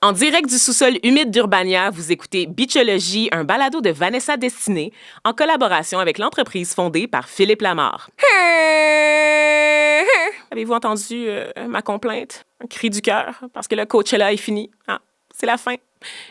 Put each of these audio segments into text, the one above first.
En direct du sous-sol humide d'Urbania, vous écoutez Beachologie, un balado de Vanessa Destinée, en collaboration avec l'entreprise fondée par Philippe Lamarre. Avez-vous entendu ma complainte? Un cri du cœur, parce que le Coachella est fini. Ah, c'est la fin.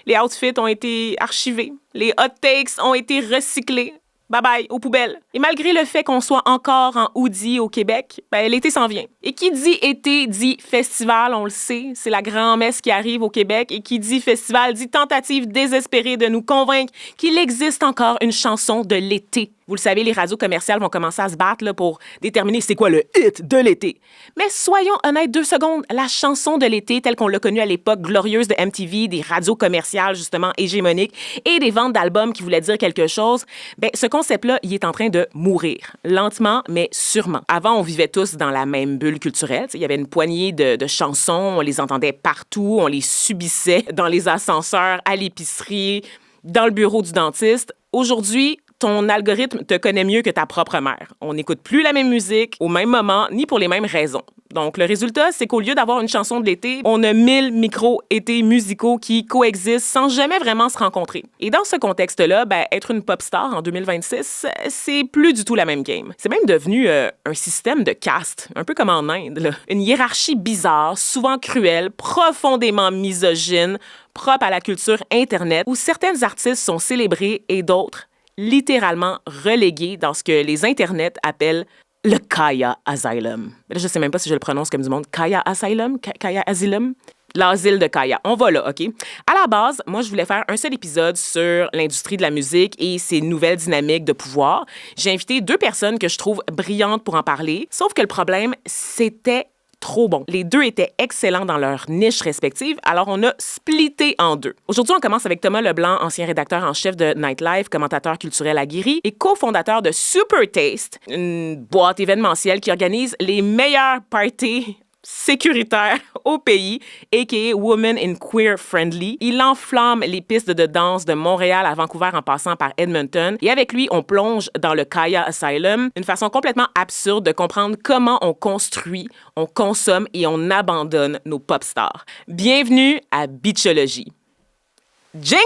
Les outfits ont été archivés. Les hot takes ont été recyclés. Bye-bye, aux poubelles. Et malgré le fait qu'on soit encore en hoodie au Québec, l'été s'en vient. Et qui dit été dit festival, on le sait. C'est la grand-messe qui arrive au Québec. Et qui dit festival dit tentative désespérée de nous convaincre qu'il existe encore une chanson de l'été. Vous le savez, les radios commerciales vont commencer à se battre là, pour déterminer c'est quoi le hit de l'été. Mais soyons honnêtes 2 secondes, la chanson de l'été telle qu'on l'a connue à l'époque glorieuse de MTV, des radios commerciales justement hégémoniques et des ventes d'albums qui voulaient dire quelque chose, ce concept-là, il est en train de mourir. Lentement, mais sûrement. Avant, on vivait tous dans la même bulle culturelle. Il y avait une poignée de chansons, on les entendait partout, on les subissait dans les ascenseurs, à l'épicerie, dans le bureau du dentiste. Aujourd'hui, ton algorithme te connaît mieux que ta propre mère. On n'écoute plus la même musique au même moment, ni pour les mêmes raisons. Donc, le résultat, c'est qu'au lieu d'avoir une chanson de l'été, on a 1000 micro-étés musicaux qui coexistent sans jamais vraiment se rencontrer. Et dans ce contexte-là, être une pop star en 2026, c'est plus du tout la même game. C'est même devenu un système de caste, un peu comme en Inde, là. Une hiérarchie bizarre, souvent cruelle, profondément misogyne, propre à la culture Internet, où certaines artistes sont célébrées et d'autres littéralement relégués dans ce que les internets appellent le Kaya Asylum. Là, je sais même pas si je le prononce comme du monde. Kaya Asylum? Kaya Asylum? L'asile de Kaya. On va là, OK? À la base, moi, je voulais faire un seul épisode sur l'industrie de la musique et ses nouvelles dynamiques de pouvoir. J'ai invité 2 personnes que je trouve brillantes pour en parler. Sauf que le problème, c'était trop bon. Les 2 étaient excellents dans leurs niches respectives, alors on a splitté en 2. Aujourd'hui, on commence avec Thomas Leblanc, ancien rédacteur en chef de Nightlife, commentateur culturel aguerri et cofondateur de Super Taste, une boîte événementielle qui organise les meilleures parties sécuritaire au pays, a.k.a. Women in Queer Friendly. Il enflamme les pistes de danse de Montréal à Vancouver en passant par Edmonton. Et avec lui, on plonge dans le Kaya Asylum, une façon complètement absurde de comprendre comment on construit, on consomme et on abandonne nos pop stars. Bienvenue à Beachologie. Jingle!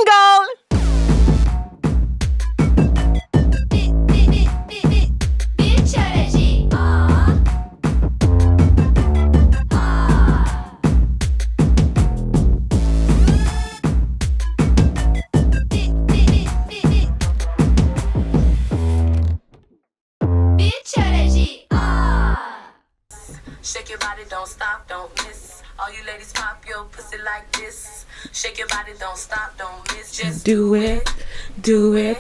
Shake your body, don't stop, don't miss. All you ladies pop your pussy like this. Shake your body, don't stop, don't miss. Just do it, do it,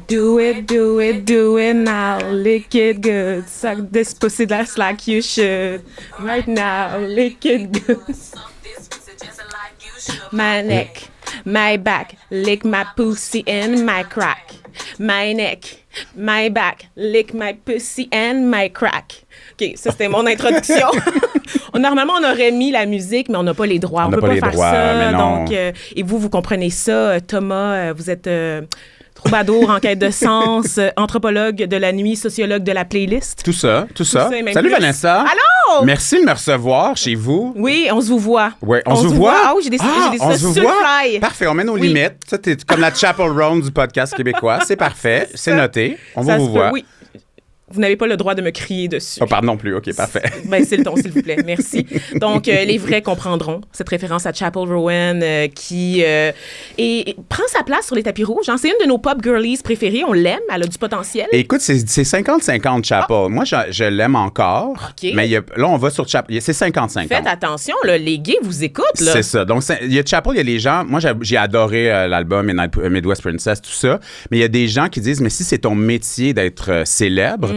do it, do it, do it now. Lick it good. Suck this pussy that's like you should. Right now, lick it good. suck this pussy just like you should. My neck, my back, lick my pussy and my crack. My neck, my back, lick my pussy and my crack. OK, ça, c'était mon introduction. Normalement, on aurait mis la musique, mais on n'a pas les droits. On peut pas faire ça. Donc, et vous comprenez ça. Thomas, vous êtes troubadour en quête de sens, anthropologue de la nuit, sociologue de la playlist. Tout ça. Salut plus. Vanessa. Allô? Merci de me recevoir chez vous. Oui, on se vous voit. Oui, on se voit. Ah oui, j'ai des on se sur le voit. fly. Parfait, on met nos limites. Ça, t'es comme la Chapel Roan du podcast québécois. C'est parfait, c'est noté. On vous voit. Oui. Vous n'avez pas le droit de me crier dessus. Oh, pardon non plus. OK, parfait. C'est le ton, s'il vous plaît. Merci. Donc, les vrais comprendront cette référence à Chapel Rowan qui prend sa place sur les tapis rouges. C'est une de nos pop girlies préférées. On l'aime. Elle a du potentiel. Et écoute, c'est 50-50 Chapel. Moi, je l'aime encore. OK. Mais là, on va sur Chapel. C'est 50-50. Faites attention, là, les gays vous écoutent. Là. C'est ça. Donc, il y a Chapel, il y a les gens... Moi, j'ai adoré l'album Midwest Princess, tout ça. Mais il y a des gens qui disent, mais si c'est ton métier d'être célèbre,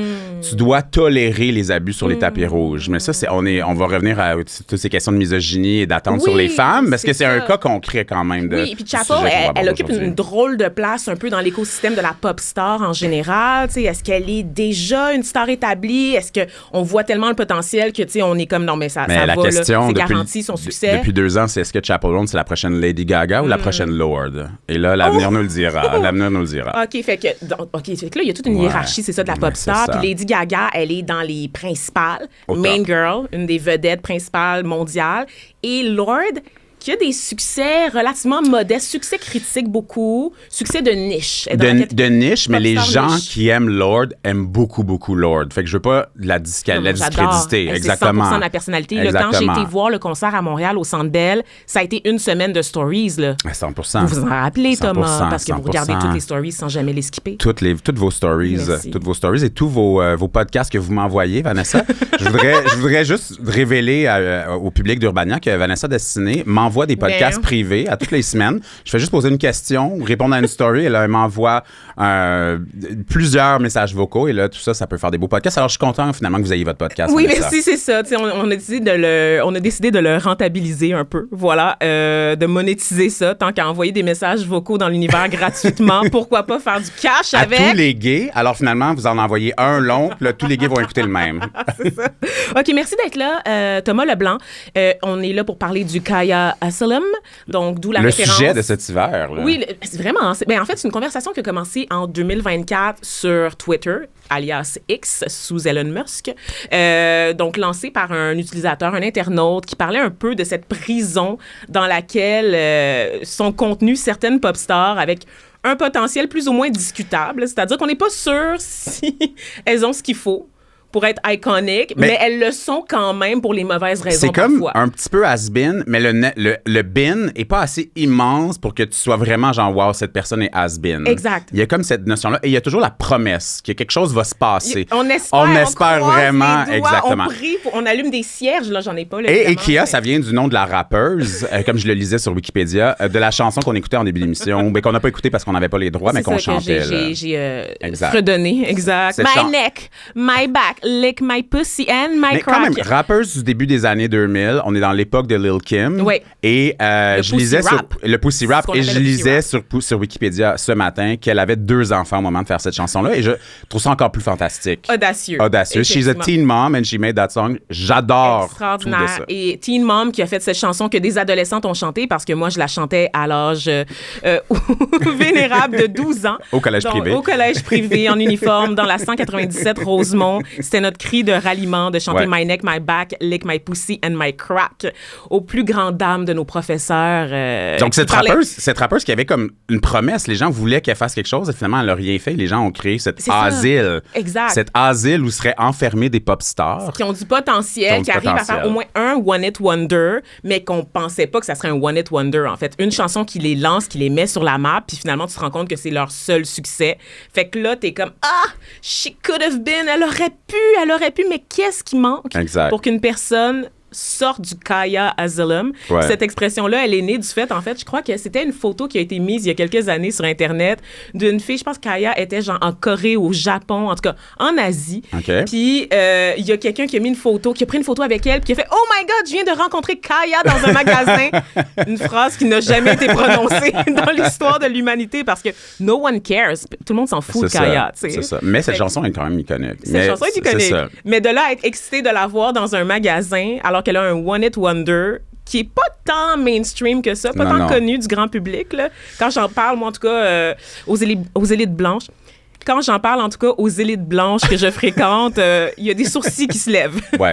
tu dois tolérer les abus sur les tapis rouges. Mais ça, on va revenir à toutes ces questions de misogynie et d'attente sur les femmes, parce que c'est un cas concret quand même. Oui, puis Chapel, elle occupe une drôle de place un peu dans l'écosystème de la pop star en général. T'sais, est-ce qu'elle est déjà une star établie? Est-ce qu'on voit tellement le potentiel que, on est comme, non, mais ça la va, question, c'est garanti son succès. Depuis 2 ans, c'est est-ce que Chapel Roan, c'est la prochaine Lady Gaga ou la prochaine Lord? Et là, l'avenir nous le dira. L'avenir nous le dira. OK, fait que là, il y a toute une hiérarchie, c'est ça, de la pop star. Puis Lady Gaga, elle est dans les principales. Main Girl, une des vedettes principales mondiales. Et Lord, qui a des succès relativement modestes, succès critique beaucoup, succès de niche. De niche, mais les Popstar gens niche. qui aiment Lord aiment beaucoup, beaucoup Lord. Fait que je veux pas la J'adore. discréditer. Exactement. C'est 100% de ma personnalité. Là, quand j'ai été voir le concert à Montréal au Centre Bell, ça a été une semaine de stories. Là. À 100%. Vous vous en rappelez, 100%, Thomas, parce que vous 100%. regardez toutes les stories sans jamais les skipper. Toutes vos stories, Merci. toutes vos stories et tous vos podcasts que vous m'envoyez, Vanessa. je voudrais juste révéler au public d'Urbania que Vanessa Destinée m'envoie des podcasts privés à toutes les semaines. Je fais juste poser une question, répondre à une story et là, elle m'envoie plusieurs messages vocaux et là, tout ça, ça peut faire des beaux podcasts. Alors, je suis content finalement que vous ayez votre podcast. Oui, Vanessa. merci, c'est ça. On a décidé de le rentabiliser un peu. Voilà, de monétiser ça. Tant qu'à envoyer des messages vocaux dans l'univers gratuitement, pourquoi pas faire du cash À avec? tous les gays. Alors, finalement, vous en envoyez un long, puis là, tous les gays vont écouter le même. C'est ça. OK, merci d'être là, Thomas Leblanc. On est là pour parler du Kaya Asylum, donc d'où la Le référence. sujet de cet hiver. Là. Oui, c'est vraiment. En fait, c'est une conversation qui a commencé en 2024 sur Twitter, alias X, sous Elon Musk. Donc, lancée par un utilisateur, un internaute, qui parlait un peu de cette prison dans laquelle sont contenues certaines pop stars avec un potentiel plus ou moins discutable. C'est-à-dire qu'on n'est pas sûr si elles ont ce qu'il faut pour être iconiques, mais elles le sont quand même pour les mauvaises raisons. C'est comme parfois. un petit peu has-been, mais le bin est pas assez immense pour que tu sois vraiment genre, wow, cette personne est has-been. Exact. Il y a comme cette notion-là. Et il y a toujours la promesse que quelque chose va se passer. On espère, espère croise vraiment, les doigts, exactement. On prie, on allume des cierges, là, j'en ai pas. Là, Et évidemment, Kia, mais- ça vient du nom de la rappeuse, comme je le lisais sur Wikipédia, de la chanson qu'on écoutait en début d'émission, mais qu'on n'a pas écouté parce qu'on n'avait pas les droits, mais C'est qu'on ça que chantait. là. j'ai Exact. fredonné, exact. Cette My chan- neck, my back, lick my pussy and my Mais crack. quand même, rappeuse du début des années 2000, on est dans l'époque de Lil Kim. Oui. Et je Pussy lisais rap. sur le Pussy C'est Rap ce qu'on et appelle je le Pussy lisais rap. sur Wikipédia ce matin qu'elle avait 2 enfants au moment de faire cette chanson-là et je trouve ça encore plus fantastique. Audacieux. Audacieux. She's a Effectivement. teen mom and she made that song. J'adore tout de Extraordinaire. ça. Et Teen Mom qui a fait cette chanson que des adolescentes ont chantée parce que moi, je la chantais à l'âge vénérable de 12 ans. Au collège Donc, privé. Au collège privé, en uniforme, dans la 197 Rosemont. C'était notre cri de ralliement de chanter Ouais. My neck, my back, lick my pussy and my crack aux plus grandes dames de nos professeurs. Donc, qui cette parlaient- rappeuse qui avait comme une promesse, les gens voulaient qu'elle fasse quelque chose et finalement, elle n'a rien fait. Les gens ont créé cet C'est ça. asile. Exact. Cet asile où seraient enfermés des pop stars. Qui ont du potentiel, Qui ont du qui arrivent à potentiel. faire au moins un one-hit wonder, mais qu'on pensait pas que ça serait un one-hit wonder, en fait. Une chanson qui les lance, qui les met sur la map, puis finalement, tu te rends compte que c'est leur seul succès. Fait que là, t'es comme « Ah! She could have been! Elle aurait pu, mais qu'est-ce qui manque Exact. pour qu'une personne sorte du Kaya Asylum. Ouais. Cette expression-là, elle est née du fait, en fait, je crois que c'était une photo qui a été mise il y a quelques années sur Internet d'une fille, je pense que Kaya était genre en Corée, au Japon, en tout cas en Asie. OK. Puis il y a quelqu'un qui a mis une photo, qui a pris une photo avec elle, puis qui a fait « Oh my God, je viens de rencontrer Kaya dans un magasin! » Une phrase qui n'a jamais été prononcée dans l'histoire de l'humanité parce que no one cares. Tout le monde s'en fout de C'est Kaya, ça. tu sais. C'est ça. Mais cette Fait- chanson est quand même iconique. Cette Mais chanson est c'est iconique. ça. Mais de là à être excité de la voir dans un magasin alors qu'elle a un one-hit wonder qui est pas tant mainstream que ça, pas Non, tant non. connu du grand public. Là. Quand j'en parle, moi, en tout cas, aux élites blanches, quand j'en parle, en tout cas, aux élites blanches que je fréquente, il y a des sourcils qui se lèvent. Ouais.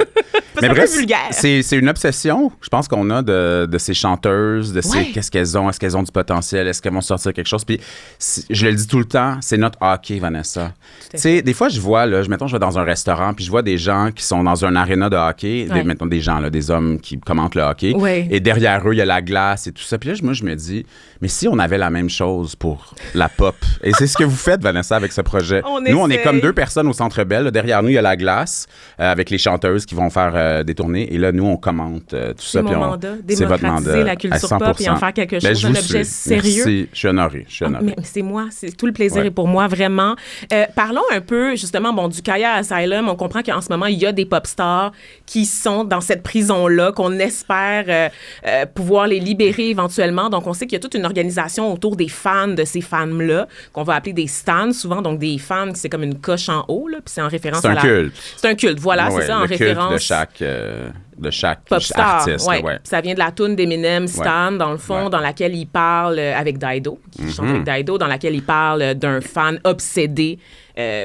C'est un peu vulgaire. c'est une obsession, je pense qu'on a de ces chanteuses, de ces Ouais. qu'est-ce qu'elles ont, est-ce qu'elles ont du potentiel, est-ce qu'elles vont sortir quelque chose. Puis je le dis tout le temps, c'est notre hockey, Vanessa. Tu sais, des fois je vois là, mettons je vais dans un restaurant puis je vois des gens qui sont dans un aréna de hockey, Ouais. mettons des gens là, des hommes qui commentent le hockey, Ouais. et derrière eux il y a la glace et tout ça. Puis là moi je me dis, mais si on avait la même chose pour la pop, et c'est ce que vous faites Vanessa avec ce projet. Nous on est essaye. comme 2 personnes au Centre Bell. Là, derrière nous, il y a la glace avec les chanteuses qui vont faire des tournées. Et là, nous, on commente tout ça. C'est mon puis mandat, c'est votre démocratiser mandat, la culture à 100%. pop et en faire quelque Ben, chose, je un vous objet suis. sérieux. Merci. Je suis honoré. Mais c'est moi, c'est tout le plaisir Ouais. est pour moi, vraiment. Parlons un peu, justement, du Kaya Asylum. On comprend qu'en ce moment, il y a des pop stars qui sont dans cette prison-là, qu'on espère pouvoir les libérer éventuellement. Donc, on sait qu'il y a toute une organisation autour des fans de ces femmes-là, qu'on va appeler des stans, souvent. Donc, des fans, c'est comme une coche en haut, là, puis c'est en référence C'est à un la... culte. C'est un culte, voilà, Ouais, c'est ça, en le culte référence... de chaque pop star, artiste. ouais. Ouais. Ça vient de la tune d'Eminem, Stan, dans le fond, dans laquelle il parle avec Dido, qui chante avec Dido, dans laquelle il parle d'un fan obsédé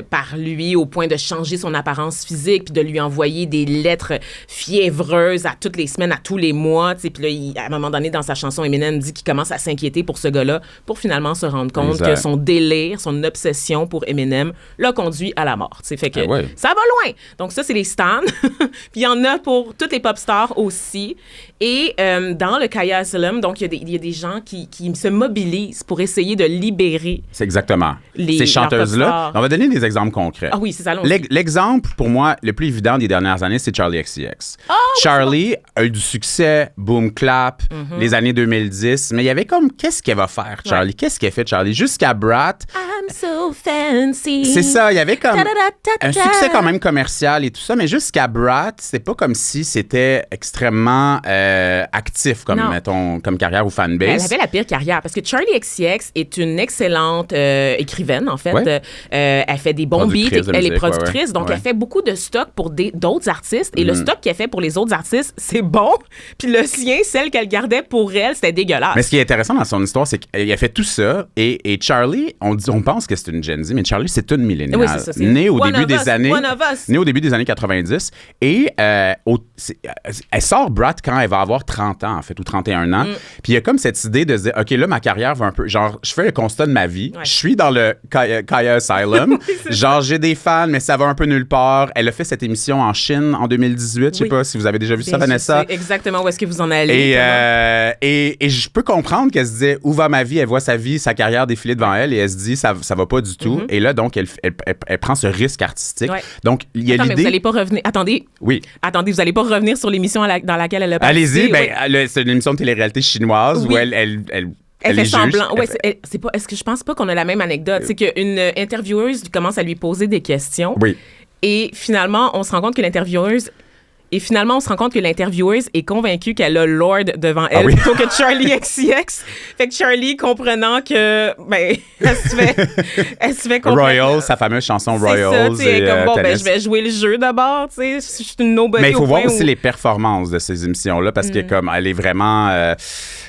par lui au point de changer son apparence physique puis de lui envoyer des lettres fiévreuses à toutes les semaines, à tous les mois. Puis là, à un moment donné, dans sa chanson, Eminem dit qu'il commence à s'inquiéter pour ce gars-là pour finalement se rendre compte que son délire, son obsession pour Eminem l'a conduit à la mort. Fait que ça va loin. Donc ça, c'est les stans. Puis il y en a pour toutes les pop stars aussi. Et dans le Kaya Asylum, donc il y a des gens qui se mobilisent pour essayer de libérer. C'est exactement. Ces chanteuses-là. On va donner des exemples concrets. Ah oui, c'est ça. L'exemple, pour moi, le plus évident des dernières années, c'est Charli XCX. Charli a eu du succès, boom, clap, les années 2010, mais il y avait comme, qu'est-ce qu'elle va faire, Charli? Qu'est-ce qu'elle fait, Charli? Jusqu'à Brat. I'm so fancy. C'est ça, il y avait comme un succès quand même commercial et tout ça, mais jusqu'à Brat, c'est pas comme si c'était extrêmement actif comme carrière ou fanbase. Elle avait la pire carrière parce que Charli XCX est une excellente écrivaine, en fait. Ouais. Elle fait des bons beats, elle est productrice, donc ouais. elle fait beaucoup de stock pour d'autres artistes. Et le stock qu'elle fait pour les autres artistes, c'est bon. Puis le sien, celle qu'elle gardait pour elle, c'était dégueulasse. Mais ce qui est intéressant dans son histoire, c'est qu'elle a fait tout ça. Et Charli, on pense que c'est une Gen Z, mais Charli, c'est une milléniale. Oui, c'est ça, née au début des années 90. Et elle sort Brat quand elle va avoir 30 ans, en fait, ou 31 ans. Puis il y a comme cette idée de se dire, OK, là, ma carrière va un peu... Genre, je fais le constat de ma vie. Je suis dans le Kaya Asylum. Genre, j'ai des fans, mais ça va un peu nulle part. Elle a fait cette émission en Chine en 2018. Je sais pas si vous avez déjà vu ça, Vanessa. Je sais exactement où est-ce que vous en allez. Et je peux comprendre qu'elle se disait, où va ma vie? Elle voit sa vie, sa carrière défiler devant elle et elle se dit, ça va pas du tout. Et là, donc, elle prend ce risque artistique. Ouais. Donc, il y a l'idée... mais vous allez pas revenir... Attendez. Oui. Attendez, vous allez pas revenir sur l'émission dans laquelle elle a participé. Allez-y, c'est une émission de télé-réalité chinoise où elle fait semblant. Ouais, est-ce que je pense pas qu'on a la même anecdote? C'est qu'une intervieweuse commence à lui poser des questions. Oui. Et finalement, on se rend compte que l'intervieweuse est convaincue qu'elle a Lord devant elle plutôt que Charli XCX. Fait que Charli, comprenant que, elle se fait complètement... Royals, sa fameuse chanson Royals. C'est ça, comme, je vais jouer le jeu d'abord, tu sais, je suis une nobody. Mais il faut voir aussi les performances de ces émissions-là parce que, comme, elle est vraiment...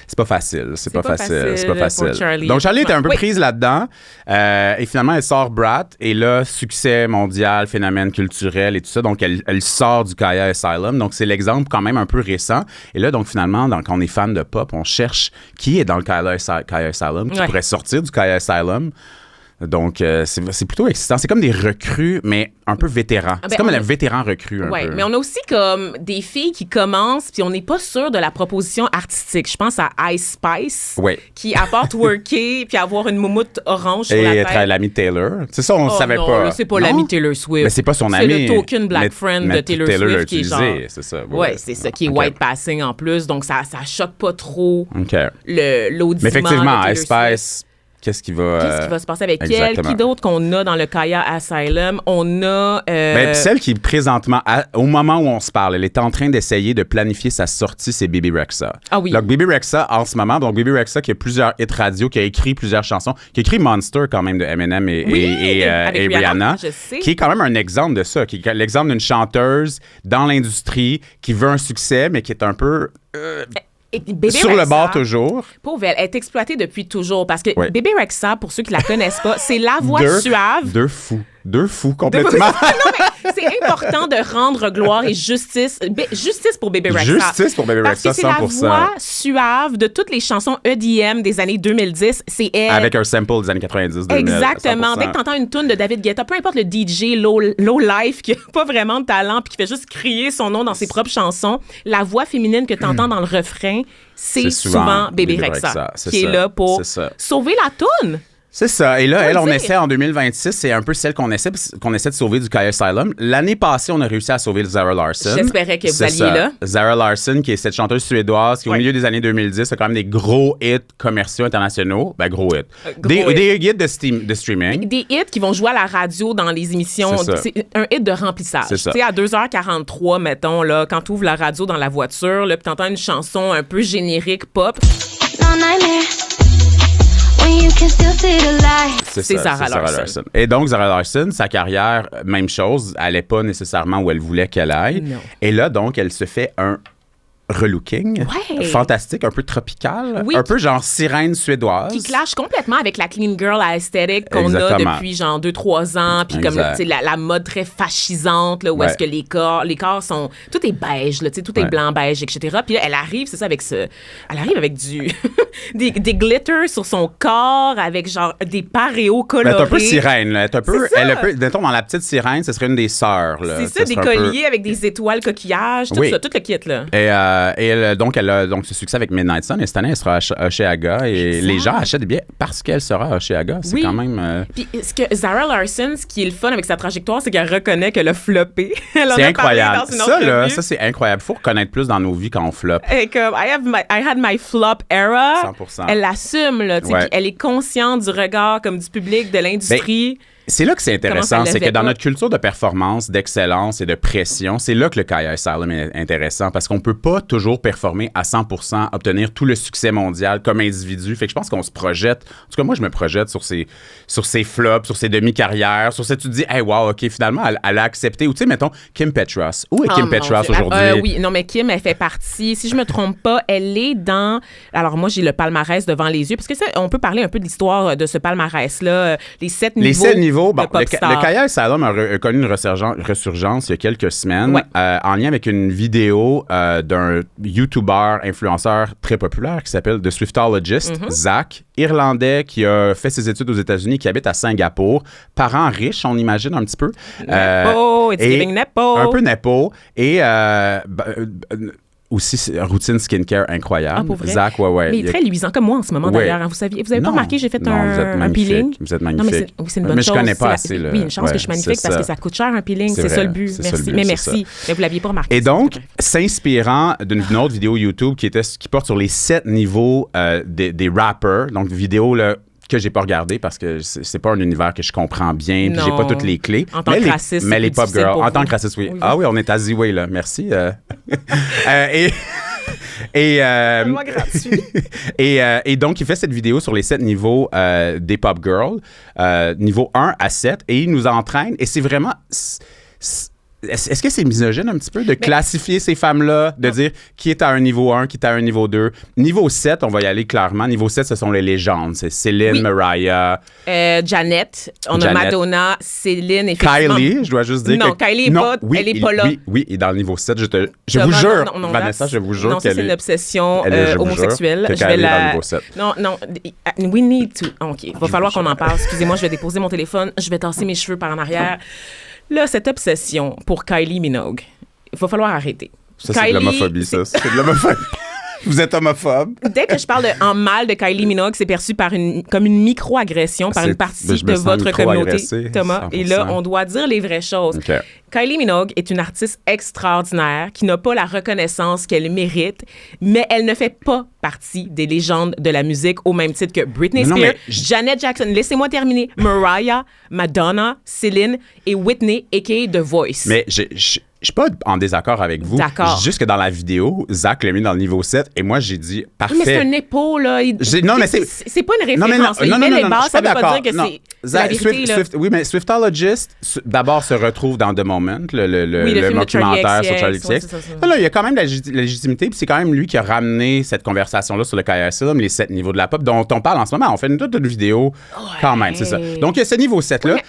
c'est pas facile. C'est pas facile. Charli. Donc, Charli était un peu prise là-dedans. Et finalement, elle sort Brat. Et là, succès mondial, phénomène culturel et tout ça. Donc, elle sort du Kaya Asylum. Donc, c'est l'exemple quand même un peu récent. Et là, donc, finalement, quand on est fan de pop, on cherche qui est dans le Kaya Asylum, qui pourrait sortir du Kaya Asylum. Donc, c'est plutôt excitant. C'est comme des recrues, mais un peu vétérans. C'est comme un vétéran recrue, un peu. Oui, mais on a aussi comme des filles qui commencent, puis on n'est pas sûr de la proposition artistique. Je pense à Ice Spice, qui apporte worker, puis avoir une moumoute orange sur la tête. Et être l'ami de Taylor. C'est ça, on ne savait pas. Là, c'est pas l'ami Taylor Swift. Mais c'est pas son ami. C'est le token black friend de Taylor Swift qui est genre... c'est ça. Oui, c'est ça, qui est white passing en plus. Donc, ça choque pas trop l'audimat. Mais effectivement, Ice Spice... Qu'est-ce qui va se passer avec elle? Qui d'autre qu'on a dans le Kaya Asylum? On a... celle qui, présentement, au moment où on se parle, elle est en train d'essayer de planifier sa sortie, c'est Bebe Rexha. Ah oui. Donc, Bebe Rexha, en ce moment, Bebe Rexha qui a plusieurs hits radio, qui a écrit plusieurs chansons, qui a écrit Monster quand même de Eminem et Rihanna, qui est quand même un exemple de ça, qui est l'exemple d'une chanteuse dans l'industrie qui veut un succès, mais qui est un peu... sur le bord toujours. Pauvre, elle est exploitée depuis toujours parce que Bebe Rexha, pour ceux qui la connaissent pas, c'est la voix suave. Deux fous complètement. Non, mais c'est important de rendre gloire et justice pour Bebe Rexha. Justice pour Bebe Rexha, 100%. Parce que c'est la voix suave de toutes les chansons EDM des années 2010. C'est elle. Avec un sample des années 90. 2000, exactement. 100%. Dès que t'entends une tune de David Guetta, peu importe le DJ low life qui a pas vraiment de talent puis qui fait juste crier son nom dans ses propres chansons, la voix féminine que t'entends dans le refrain, c'est souvent Bebe Rexha qui est là pour sauver la toune. C'est ça. Et là, on essaie en 2026, c'est un peu celle qu'on essaie de sauver du Kaya Asylum. L'année passée, on a réussi à sauver Zara Larsson. J'espérais que vous alliez là. Zara Larsson, qui est cette chanteuse suédoise qui, au milieu des années 2010, a quand même des gros hits commerciaux internationaux. Ben, gros hits. Des hits de streaming. Des hits qui vont jouer à la radio dans les émissions. C'est un hit de remplissage. Tu sais, à 2h43, mettons, là, quand tu ouvres la radio dans la voiture, là, puis t'entends une chanson un peu générique pop. No nightmare. When you can still see the light. C'est Zara Larsson. Et donc, Zara Larsson, sa carrière, même chose, elle n'allait pas nécessairement où elle voulait qu'elle aille. Non. Et là, donc, elle se fait un relooking Ouais. fantastique, un peu tropical, Oui. un peu genre sirène suédoise. Qui clash complètement avec la clean girl aesthetic qu'on a Exactement. depuis genre 2-3 ans. Puis comme Exact. tu sais, la mode très fascisante, là, où est-ce que Ouais. les corps sont... Tout est beige, là, tu sais, tout est Ouais. blanc, beige, etc. Puis là, elle arrive, c'est ça, avec ce... Elle arrive avec du... des glitters sur son corps, avec genre des paréos Elle colorés. est un peu sirène, là. Elle est un peu, C'est ça. elle est un peu, mettons, dans la petite sirène, ce serait une des sœurs, là. C'est Ce ça, des serait un peu- colliers avec des étoiles, coquillages, tout Oui. ça, tout le kit, là. Et elle a donc ce succès avec Midnight Sun. Et cette année, elle sera à Oshéaga. Et Exact. les gens achètent des billets parce qu'elle sera à Oshéaga. C'est Oui. quand même... Puis ce que Zara Larsson, ce qui est le fun avec sa trajectoire, c'est qu'elle reconnaît qu'elle a floppé. Elle en c'est a parlé incroyable. dans une Ça, là, entrevue. ça, c'est incroyable. Il faut reconnaître plus dans nos vies quand on floppe. Et comme, I had my flop era. 100%. Elle l'assume, là. Tu sais, Ouais. puis elle est consciente du regard comme du public, de l'industrie. C'est là que c'est Comment intéressant, ça c'est que levait dans pas? notre culture de performance, d'excellence et de pression, c'est là que le KI Asylum est intéressant parce qu'on peut pas toujours performer à 100%, obtenir tout le succès mondial comme individu. Fait que je pense qu'on se projette, en tout cas moi je me projette sur ces flops, sur ces demi-carrières, sur ça tu te dis, hey wow, ok finalement elle a accepté. Ou tu sais mettons Kim Petras. Où est Oh, Kim mon Petras Dieu. aujourd'hui? Oui, non, mais Kim, elle fait partie, si je me trompe pas, elle est dans... Alors moi, j'ai le palmarès devant les yeux, parce que ça, on peut parler un peu de l'histoire de ce palmarès-là, les 7 niveaux. Les 7 niveaux, bon, de pop star. le KI Asylum a connu une resurgence il y a quelques semaines Ouais. en lien avec une vidéo d'un YouTuber, influenceur très populaire qui s'appelle The Swiftologist, Mm-hmm. Zach, irlandais qui a fait ses études aux États-Unis, qui habite à Singapour. Parents riches, on imagine un petit peu. Nepo, it's et giving nepo. Un peu nepo. Et aussi, routine skincare incroyable. Ah, pour vrai? Zach, ouais. Mais il est très luisant, comme moi en ce moment, Ouais. d'ailleurs. Hein, vous avez pas Non. remarqué, j'ai fait Non, vous êtes un magnifique. peeling. Vous êtes Non, mais magnifique. c'est une bonne Mais chose. je connais pas C'est assez, là. Oui, une chance Ouais, que je suis magnifique c'est parce ça. que ça coûte cher un peeling. C'est C'est ça vrai, le but. c'est ça Merci. le but, Mais c'est merci. Mais vous l'aviez pas remarqué. Et donc, Bref. s'inspirant d'une autre vidéo YouTube qui porte sur les 7 niveaux des rappers, donc vidéo là, que j'ai pas regardé parce que c'est pas un univers que je comprends bien, puis j'ai Non. pas toutes les clés. En tant mais que les, raciste, mais c'est les plus pop difficile girls, pour en tant vous. que raciste, oui. Oui. Ah oui, on est à Z-Way, là. Merci. Tellement gratuit. Et donc, il fait cette vidéo sur les 7 niveaux des pop girls, niveau 1 à 7, et il nous entraîne. Et c'est vraiment... Est-ce que c'est misogyne un petit peu de classifier ces femmes-là, de dire qui est à un niveau 1, qui est à un niveau 2? Niveau 7, on va y aller clairement. Niveau 7, ce sont les légendes. C'est Céline, Oui. Mariah, Janet, on a Janet. Madonna, Céline, effectivement. Kylie, je dois juste dire Non, que... Kylie est pas- elle est pas là. Oui, et dans le niveau 7, je vous Thomas, jure, non, Vanessa, that's- je vous jure non, ça, qu'elle c'est une est... obsession elle est, je vous jure, homosexuelle. que Je vais Kylie est dans le la... niveau 7. Non, we need to... OK, il va falloir qu'on en parle. Excusez-moi, je vais déposer mon téléphone, je vais tasser mes cheveux par en arrière. Là, cette obsession pour Kylie Minogue, il va falloir arrêter. Ça, c'est de l'homophobie, ça. C'est de l'homophobie. Vous êtes homophobe. Dès que je parle en mal de Kylie Minogue, c'est perçu comme une micro-agression par C'est- une partie je me de sens votre communauté, micro-agressé, Thomas. 100%. Et là, on doit dire les vraies choses. OK. Kylie Minogue est une artiste extraordinaire qui n'a pas la reconnaissance qu'elle mérite, mais elle ne fait pas partie des légendes de la musique au même titre que Britney Non, Spears, mais Janet Jackson, laissez-moi terminer, Mariah, Madonna, Céline et Whitney, a.k.a. The Voice. Mais je suis pas en désaccord avec vous. D'accord. Je dis juste que dans la vidéo, Zach l'a mis dans le niveau 7 et moi, j'ai dit parfait. Oui, mais c'est un épaule, là. Non, mais c'est- C'est pas une Non, mais référence. là. Il met les bases, je suis ça veut pas d'accord. dire que Non. c'est la vérité, là. Oui, mais Swiftologist, d'abord, se retrouve dans The Moment, le Oui, le film de documentaire Charlie sur XCX, Charlie ouais, XCX. c'est ça. Là, il y a quand même la légitimité, puis c'est quand même lui qui a ramené cette conversation-là sur le KSM, les 7 niveaux de la pop dont on parle en ce moment. On fait toute une vidéo quand même, c'est ça. Donc, il y a ce niveau 7-là. Oui,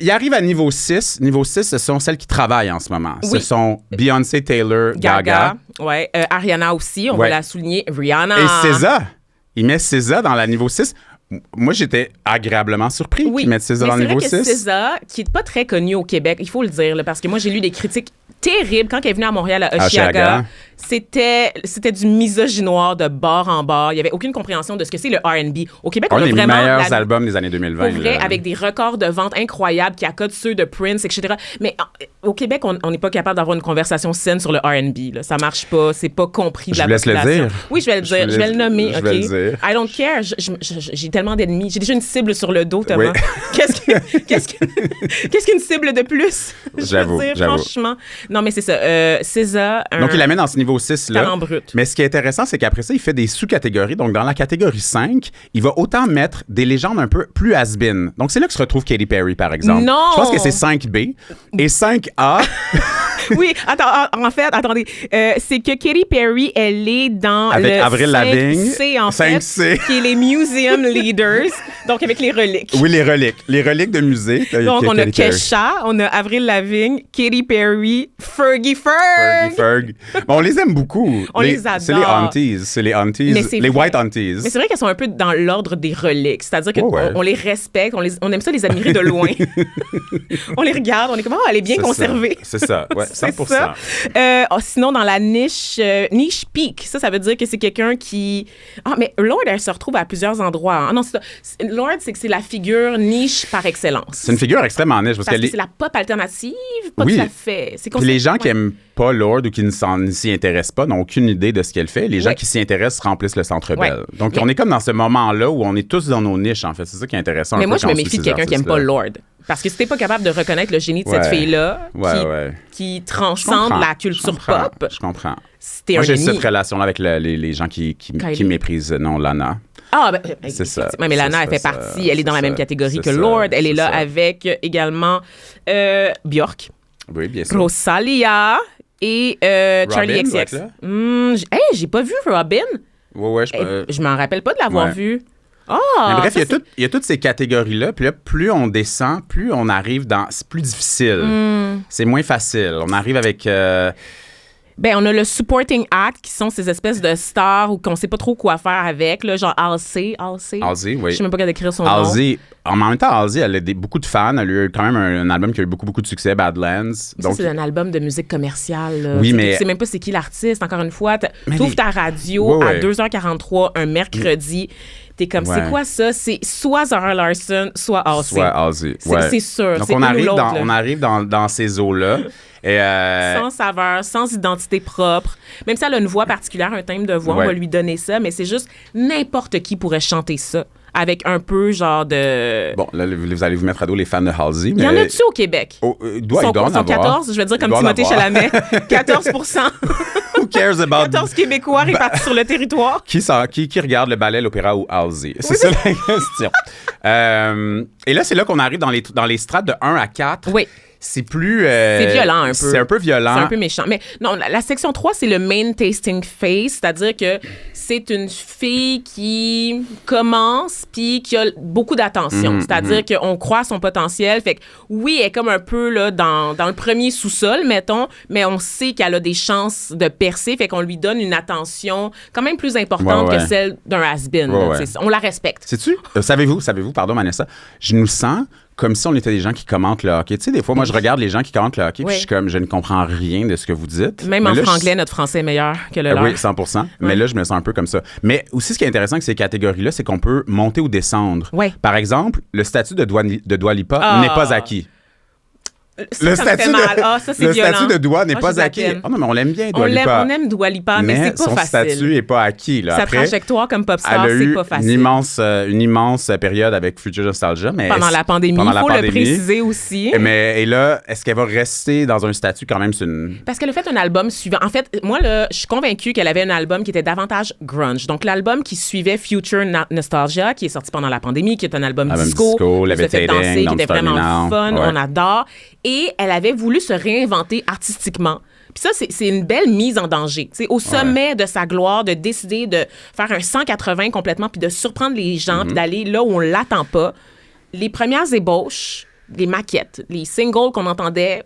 Il arrive à niveau 6. Niveau 6, ce sont celles qui travaillent en ce moment. Ce Oui. sont Beyoncé, Taylor, Gaga. Ouais. Ariana aussi, on Ouais. va la souligner. Rihanna. Et SZA. Il met SZA dans la niveau 6. Moi, j'étais agréablement surpris Oui, qu'ils mettent SZA mais dans le niveau c'est vrai 6. que SZA, qui est pas très connue au Québec, il faut le dire, là, parce que moi, j'ai lu des critiques terribles quand elle est venue à Montréal à Oshéaga. Oshéaga. C'était du misogynoir de bord en bord. Il y avait aucune compréhension de ce que c'est le R&B. Au Québec, on Un a des vraiment meilleurs albums des années 2020. pour vrai, là. avec des records de vente incroyables qui accodent ceux de Prince, etc. Mais au Québec, on n'est pas capable d'avoir une conversation saine sur le R&B. Là. Ça marche pas. C'est pas compris de Je la vous laisse le population. dire. Oui, je vais le Je dire. vous Je vais laisse- le nommer. je OK? vais le dire. I don't care. J'ai tellement d'ennemis. J'ai déjà une cible sur le dos, Thomas. Oui. Qu'est-ce qu'une cible de plus? Je veux J'avoue, dire, j'avoue. franchement. Non, mais c'est ça. SZA, Donc, il amène dans ce niveau niveau 6, là. Talent brut. Mais ce qui est intéressant, c'est qu'après ça, il fait des sous-catégories. Donc, dans la catégorie 5, il va autant mettre des légendes un peu plus has-been. Donc, c'est là que se retrouve Katy Perry, par exemple. Non! Je pense que c'est 5B. Et 5A... Oui, en fait, attendez. C'est que Katy Perry, elle est dans Avec le Avril Lavigne. 5C, en 5C. fait, qui est les Museum Leaders, donc avec les reliques. Oui, les reliques. Les reliques de musée. Donc, on a Katy Perry. Kesha, on a Avril Lavigne, Katy Perry, Fergie Ferg. Ferg. Bon, on les aime beaucoup. On les adore. C'est les aunties. C'est les aunties. Mais c'est les vrai. white aunties. Mais c'est vrai qu'elles sont un peu dans l'ordre des reliques. C'est-à-dire qu'on Oh ouais. on les respecte, on aime ça les admirer de loin. On les regarde, on est comme, oh, elle est bien C'est conservée. ça. C'est ça, ouais, 100%. C'est ça. Sinon, dans la niche peak, ça veut dire que c'est quelqu'un qui... Ah, mais Lorde, elle se retrouve à plusieurs endroits. Ah non, c'est ça. Lorde, c'est que c'est la figure niche par excellence. C'est une figure extrêmement niche. Parce Parce qu'elle que est... c'est la pop alternative, pas Oui. tout à fait. C'est Puis les gens qui ouais. aiment pas Lorde ou qui ne s'y intéressent pas n'ont aucune idée de ce qu'elle fait. Les gens Ouais. qui s'y intéressent remplissent le Centre Ouais. Bell. Donc, Mais- on est comme dans ce moment-là où on est tous dans nos niches, en fait. C'est ça qui est intéressant. Mais un moi, peu je me quand on méfie suit de ces quelqu'un qui aime pas artistes-là. Lorde. Parce que si t'es pas capable de reconnaître le génie de cette Ouais. fille-là, Ouais. qui Je transcende comprends. la culture pop, Je comprends. c'était Moi, un j'ai génie. cette relation-là avec les gens qui Kylie. méprisent, non, Lana. Ah, ben, C'est ça. effectivement, mais Lana, C'est elle fait ça, partie, elle est dans la c'est même ça. catégorie C'est que ça, Lorde. Elle est c'est là ça. avec également Björk, Oui, bien sûr. Rosalia et Charlie Robin doit XX. être là? J'ai pas vu Robin. Ouais, Je m'en rappelle pas de l'avoir ouais. vu. Ah, Mais bref, ça, il y a toutes ces catégories-là. Puis là, plus on descend, plus on arrive dans... C'est plus difficile. Hmm. C'est moins facile. On arrive avec... Ben, on a le supporting act, qui sont ces espèces de stars ou qu'on sait pas trop quoi faire avec, là, genre Halsey. Halsey, oui. Je sais même pas comment écrire son nom. Halsey, en même temps, Halsey, elle a beaucoup de fans. Elle a eu quand même un album qui a eu beaucoup de succès, Badlands. Ça, Donc, c'est un album de musique commerciale. Là. Oui, Tu sais, mais- Tu sais même pas c'est qui l'artiste. Encore une fois, Mais t'ouvres les- ta radio Ouais, à ouais. 2h43 un mercredi. T'es comme, Ouais. c'est quoi ça? C'est soit Zara Larsson, soit Halsey. soit Halsey. C'est sûr. Donc, c'est on une ou arrive, l'autre, là. on arrive dans ces eaux-là. Et, Sans saveur, sans identité propre. Même si elle a une voix particulière, un thème de voix, Ouais. on va lui donner ça, mais c'est juste n'importe qui pourrait chanter ça. Avec un peu genre de... bon, là, vous allez vous mettre à dos les fans de Halsey. Il y en mais- a-tu au Québec? Oh, il doit en Sont avoir. 14, je vais dire comme Il doit en Timothée avoir. Chalamet. 14 Who cares about... 14 Québécois répartis sur le territoire. Qui regarde le ballet, l'opéra ou Halsey? C'est ça la question. Et là, c'est là qu'on arrive dans les strates de 1 à 4. Oui. C'est plus... C'est violent un peu. C'est un peu violent. C'est un peu méchant. Mais non, la section 3, c'est le main tasting phase, c'est-à-dire que c'est une fille qui commence puis qui a beaucoup d'attention. C'est-à-dire qu'on croit à son potentiel. Fait que oui, elle est comme un peu là, dans le premier sous-sol, mettons, mais on sait qu'elle a des chances de percer. Fait qu'on lui donne une attention quand même plus importante Ouais, que ouais. celle d'un has-been. Ouais, là, ouais. tu sais. On la respecte. Sais-tu? Savez-vous, pardon Vanessa, je nous sens comme si on était des gens qui commentent le hockey. Tu sais, des fois, moi, je regarde les gens qui commentent le hockey, puis Oui. je suis comme, je ne comprends rien de ce que vous dites. Même Mais en là, franglais, notre français est meilleur que le leur. Oui, 100%. Mais là, je me sens un peu comme ça. Mais aussi, ce qui est intéressant avec ces catégories-là, c'est qu'on peut monter ou descendre. Ouais. Par exemple, le statut de Dua Lipa Ah. n'est pas acquis. Ça, ça me fait mal. Ah, ça, c'est le violent. statut de Dua n'est Ah, j'ai pas de la acquis. peine. Oh non, mais on l'aime bien, On Dua Lipa. aime Dua Lipa, mais c'est pas son facile. statut n'est pas acquis. Là. Sa Après, trajectoire comme pop elle star, a c'est eu pas facile. une immense période avec Future Nostalgia. Mais Pendant la pandémie, pendant il la faut le pandémie. préciser aussi. Et là, est-ce qu'elle va rester dans un statut quand même sur une... Parce qu'elle a fait un album suivant. En fait, moi, là, je suis convaincue qu'elle avait un album qui était davantage grunge. Donc, l'album qui suivait Future Nostalgia, qui est sorti pendant la pandémie, qui est un album Album disco, disco, qui nous a fait Levitating, danser, qui Don't était Start Me vraiment Now. fun, Ouais. on adore. Et elle avait voulu se réinventer artistiquement. Puis ça, c'est une belle mise en danger. C'est au sommet de sa gloire de décider de faire un 180 complètement puis de surprendre les gens puis d'aller là où on l'attend pas. Les premières ébauches, les maquettes, les singles qu'on entendait,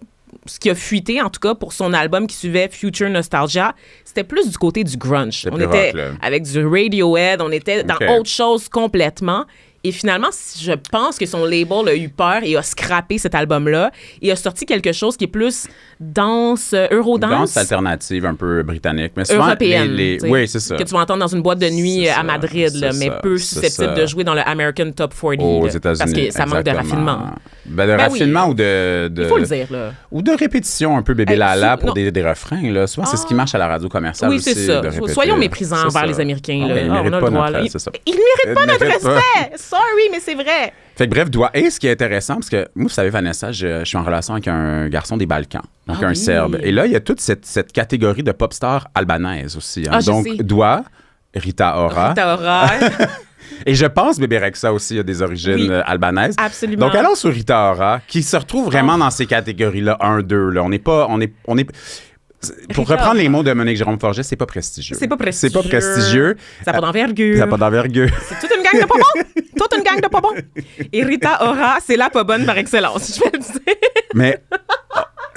ce qui a fuité en tout cas pour son album qui suivait Future Nostalgia, c'était plus du côté du grunge. On plus était rock, là. avec du Radiohead, on était dans Ok. autre chose complètement. Et finalement, je pense que son label a eu peur et a scrappé cet album-là et a sorti quelque chose qui est plus danse, eurodance. Danse alternative un peu britannique. Mais souvent, Européenne. tu sais, Oui, c'est ça. Que tu vas entendre dans une boîte de nuit C'est à ça, Madrid, là, c'est mais ça, peu c'est susceptible ça. de jouer dans le American Top 40. Aux là, États-Unis. Parce que ça manque de exactement. raffinement. Ben, de Ben oui. raffinement ou de... Il faut le dire, là. Ou de répétition un peu bébé Hey, lala sou- pour non. des refrains. Là. Souvent, c'est ce qui marche à la radio commerciale Oui, aussi. c'est ça. de répéter. Soyons méprisants C'est envers ça. les Américains. Ah, Là. ben, ils Ah, méritent on a pas le droit. notre Là. aide, c'est ça. Ils ne méritent pas Ils notre méritent pas. respect. Sorry, mais c'est vrai. Fait que bref, et ce qui est intéressant, parce que moi, vous savez, Vanessa, je suis en relation avec un garçon des Balkans, donc un Serbe. Et là, il y a toute cette catégorie de pop stars albanaises aussi. Hein. Donc, Rita Ora. Rita Ora. Et je pense, Bébé Rexha aussi a des origines albanaises. Absolument. Donc, allons sur Rita Ora, qui se retrouve vraiment dans ces catégories-là, 1, 2. Là. On n'est pas... Pour reprendre les mots de Monique Jérôme Forget, c'est pas prestigieux. C'est pas prestigieux. Ça n'a pas d'envergure. Ça n'a pas d'envergure. C'est toute une gang de pas bons. Toute une gang de pas bons. Et Rita Ora, c'est la pas bonne par excellence, je vais le dire. Mais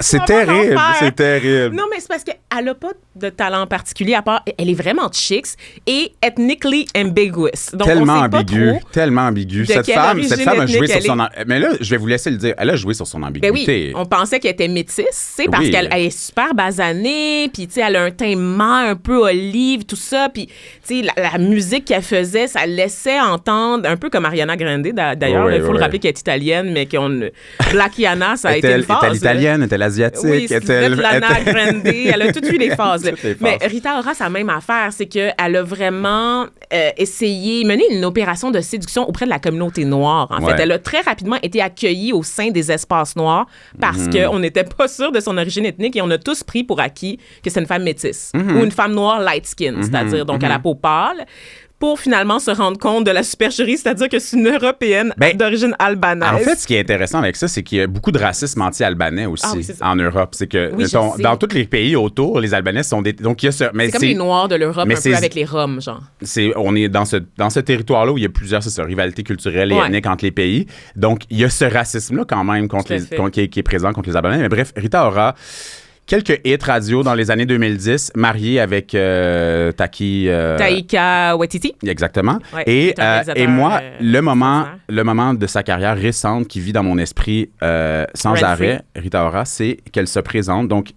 c'est terrible. C'est terrible. Non, mais c'est parce qu'elle n'a pas de talent particulier, à part, elle est vraiment chicks et ethnically ambiguous. Donc, tellement on sait ambigu. pas trop Tellement ambigu. Cette femme a joué sur son... Mais là, je vais vous laisser le dire. Elle a joué sur son ambiguïté. Ben oui, on pensait qu'elle était métisse, parce qu'elle est super basanée, puis elle a un teint mat un peu olive, tout ça, puis la musique qu'elle faisait, ça laissait entendre, un peu comme Ariana Grande, d'ailleurs. Il faut le rappeler qu'elle est italienne, mais Blackiana, ça a été une phase. Est-elle italienne, est-elle asiatique? Oui, Svetlana Grande, elle a toutes eu les phases. Mais Rita Ora, sa même affaire, c'est qu'elle a vraiment mené une opération de séduction auprès de la communauté noire. En fait, elle a très rapidement été accueillie au sein des espaces noirs parce qu'on n'était pas sûr de son origine ethnique et on a tous pris pour acquis que c'est une femme métisse ou une femme noire light skin, c'est-à-dire donc à la peau pâle. Pour finalement se rendre compte de la supercherie, c'est-à-dire que c'est une Européenne d'origine albanaise. En fait, ce qui est intéressant avec ça, c'est qu'il y a beaucoup de racisme anti-albanais aussi en Europe. C'est que dans tous les pays autour, les Albanais sont des... Donc, il y a c'est comme les Noirs de l'Europe, un peu avec les Roms, genre. On est dans ce territoire-là où il y a plusieurs rivalités culturelles et ethniques entre les pays. Donc, il y a ce racisme-là quand même qui est présent contre les Albanais. Mais bref, Rita Ora... Quelques hits radio dans les années 2010, mariée avec Taika Waititi. Exactement. Ouais, et moi, le moment de sa carrière récente qui vit dans mon esprit sans arrêt, Rita Ora, c'est qu'elle se présente. Donc,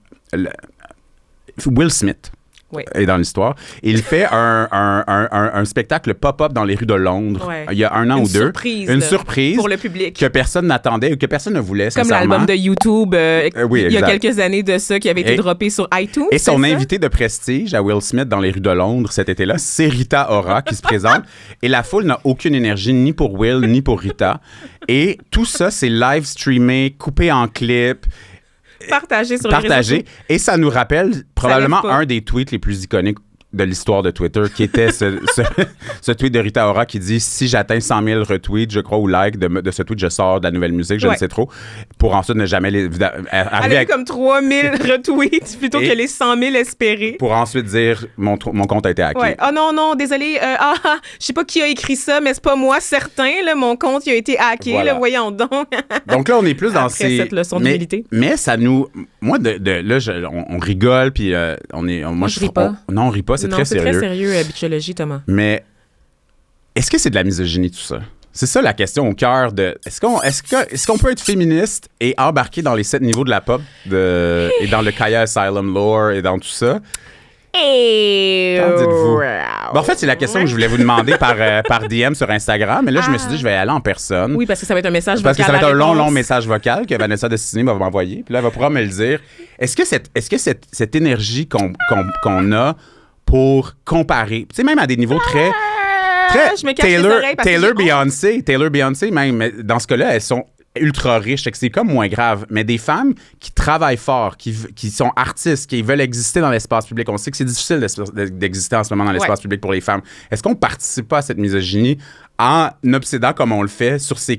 Will Smith est dans l'histoire. Il fait un spectacle pop-up dans les rues de Londres il y a un an ou deux. Une surprise pour le public. Que personne n'attendait ou que personne ne voulait, comme sincèrement. l'album de YouTube il y a quelques années de ça qui avait été droppé sur iTunes. Et son invité de prestige à Will Smith dans les rues de Londres cet été-là, c'est Rita Ora qui se présente. Et la foule n'a aucune énergie ni pour Will ni pour Rita. Et tout ça, c'est live streamé, coupé en clips. Partagé sur les réseaux sociaux. Et ça nous rappelle probablement un des tweets les plus iconiques de l'histoire de Twitter, qui était ce tweet de Rita Ora qui dit « Si j'atteins 100 000 retweets, je crois, ou likes de ce tweet, je sors de la nouvelle musique, je ne sais trop. » Pour ensuite ne jamais elle a eu comme 3 000 retweets plutôt que les 100 000 espérés. Pour ensuite dire « Mon compte a été hacké. Ouais. Oh non, désolé. Je sais pas qui a écrit ça, mais c'est pas moi certain. Là, mon compte il a été hacké. Voilà. Là, voyons donc. Donc là, on est plus dans cette leçon d'humilité. Mais ça nous... Moi, là, on rigole, puis moi, je ris pas. Non, on rit pas. C'est très sérieux. C'est très sérieux, habituologie, Thomas. Mais est-ce que c'est de la misogynie, tout ça? C'est ça la question au cœur de... Est-ce qu'on peut être féministe et embarquer dans les 7 niveaux de la pop et dans le Kaya Asylum lore et dans tout ça? Qu'en dites-vous? En fait, c'est la question que je voulais vous demander par DM sur Instagram. Mais là, je me suis dit, je vais aller en personne. Oui, parce que ça va être un message vocal. Parce que ça va être un long message vocal que Vanessa Destinée va m'envoyer. Puis là, elle va pouvoir me le dire. Est-ce que cette énergie qu'on a pour comparer, tu sais, même à des niveaux très je me cache les oreilles parce Taylor, Beyoncé, même, mais dans ce cas-là, elles sont ultra riches, c'est comme moins grave. Mais des femmes qui travaillent fort, qui sont artistes, qui veulent exister dans l'espace public. On sait que c'est difficile d'exister en ce moment dans l'espace public pour les femmes. Est-ce qu'on participe pas à cette misogynie en obsédant comme on le fait sur ces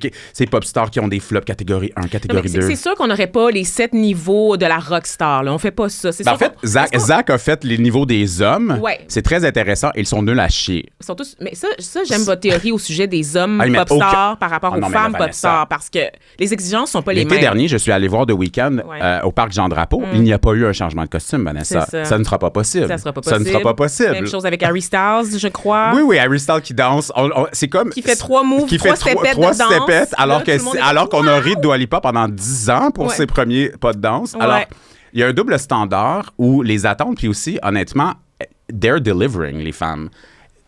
pop stars qui ont des flops catégorie 1, catégorie 2? C'est sûr qu'on n'aurait pas les 7 niveaux de la rockstar. Là. On fait pas ça. En fait, Zach a fait les niveaux des hommes. Ouais. C'est très intéressant. Ils sont nuls à chier. Ils sont tous... Mais ça j'aime votre théorie au sujet des hommes pop stars par rapport aux femmes pop stars. Parce que les exigences sont pas les mêmes. L'été dernier, je suis allé voir The Weeknd au Parc Jean-Drapeau. Il n'y a pas eu un changement de costume, Vanessa. Ça ne sera pas possible. Ça ne sera pas possible. Même chose avec Harry Styles, je crois. Oui, Harry Styles qui danse. C'est comme... Qui fait 3 moves. Qui fait 3 stepettes, alors qu'on a ri de Dua Lipa pendant 10 ans pour ses premiers pas de danse. Alors, il y a un double standard où les attentes, puis aussi, honnêtement, they're delivering, les femmes.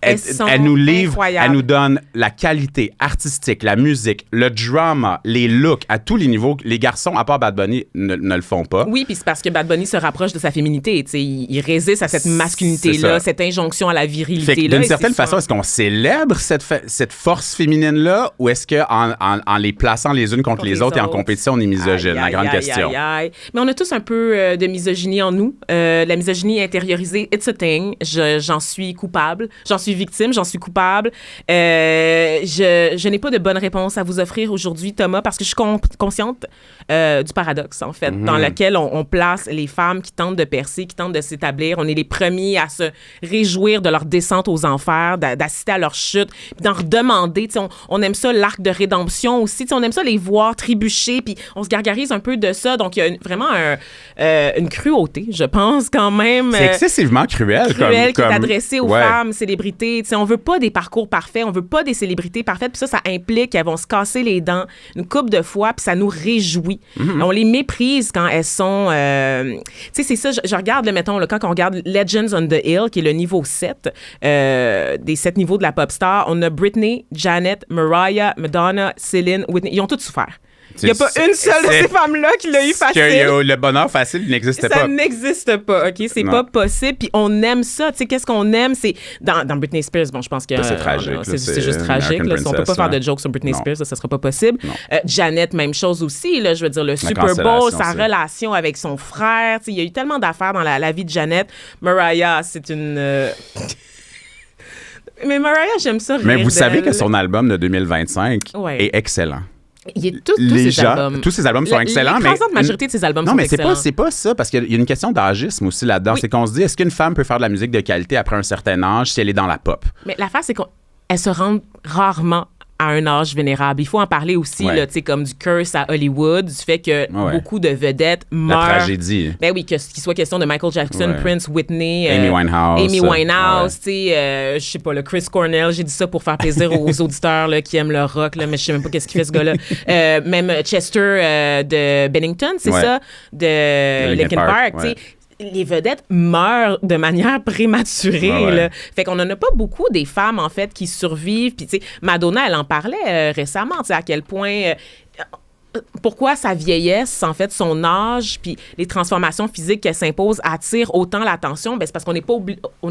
elle nous livre, incroyables. elle nous donne la qualité artistique, la musique, le drama, les looks, à tous les niveaux. Les garçons, à part Bad Bunny, ne le font pas. Oui, puis c'est parce que Bad Bunny se rapproche de sa féminité. Tu sais, il résiste à cette masculinité-là, cette injonction à la virilité-là. Fait que d'une certaine façon, est-ce qu'on célèbre cette force féminine-là ou est-ce qu'en les plaçant les unes contre les autres et en compétition, on est misogyne? La grande question. Mais on a tous un peu de misogynie en nous. La misogynie intériorisée, it's a thing. J'en suis coupable. J'en suis victime. J'en suis coupable. Je n'ai pas de bonne réponse à vous offrir aujourd'hui, Thomas, parce que je suis consciente du paradoxe, en fait, dans lequel on place les femmes qui tentent de percer, qui tentent de s'établir. On est les premiers à se réjouir de leur descente aux enfers, d'assister à leur chute, puis d'en redemander. On aime ça, l'arc de rédemption aussi. On aime ça les voir trébucher, puis on se gargarise un peu de ça. Donc, il y a vraiment une cruauté, je pense, quand même. C'est excessivement cruel. Qui est adressée aux femmes, célébrités. On veut pas des parcours parfaits, on veut pas des célébrités parfaites, puis ça implique qu'elles vont se casser les dents une couple de fois, puis ça nous réjouit. On les méprise quand elles sont... tu sais, c'est ça, je regarde, mettons, quand on regarde Legends on the Hill, qui est le niveau 7, des 7 niveaux de la pop star, on a Britney, Janet, Mariah, Madonna, Céline, Whitney. Ils ont tous souffert. Il n'y a pas une seule de ces femmes-là qui l'a eu facile. Le bonheur facile n'existe pas. Ça n'existe pas, OK? C'est pas possible. Puis on aime ça. Tu sais, qu'est-ce qu'on aime? C'est... Dans Britney Spears, bon, je pense que... C'est tragique. C'est juste tragique. Là, si on peut pas faire de jokes sur Britney Spears, ça sera pas possible. Janet, même chose aussi. Là, je veux dire, le Super Bowl, sa relation avec son frère. Tu sais, il y a eu tellement d'affaires dans la vie de Janet. Mariah, c'est une... Mais Mariah, j'aime ça rire Mais vous savez d'elle. que son album de 2025 est excellent. Tous ses albums sont excellents. L'écrasante majorité de ses albums sont excellents. Non, mais c'est pas ça, parce qu'il y a une question d'âgisme aussi là-dedans. Oui. C'est qu'on se dit, est-ce qu'une femme peut faire de la musique de qualité après un certain âge si elle est dans la pop? Mais l'affaire, c'est qu'elle se rend rarement à un âge vénérable. Il faut en parler aussi, là, tu sais, comme du curse à Hollywood, du fait que beaucoup de vedettes meurent. La tragédie. Ben oui, qu'il soit question de Michael Jackson, Prince, Whitney, Amy Winehouse, tu sais, je sais pas, le Chris Cornell, j'ai dit ça pour faire plaisir aux auditeurs là, qui aiment le rock, là, mais je sais même pas qu'est-ce qu'il fait ce gars-là. Même Chester de Bennington, c'est ça, de Linkin Park, tu sais. Les vedettes meurent de manière prématurée. Là. Fait qu'on en a pas beaucoup des femmes, en fait, qui survivent. Puis, tu sais, Madonna, elle en parlait récemment, tu sais, à quel point... pourquoi sa vieillesse, en fait, son âge, puis les transformations physiques qu'elle s'impose attirent autant l'attention, ben c'est parce qu'on n'est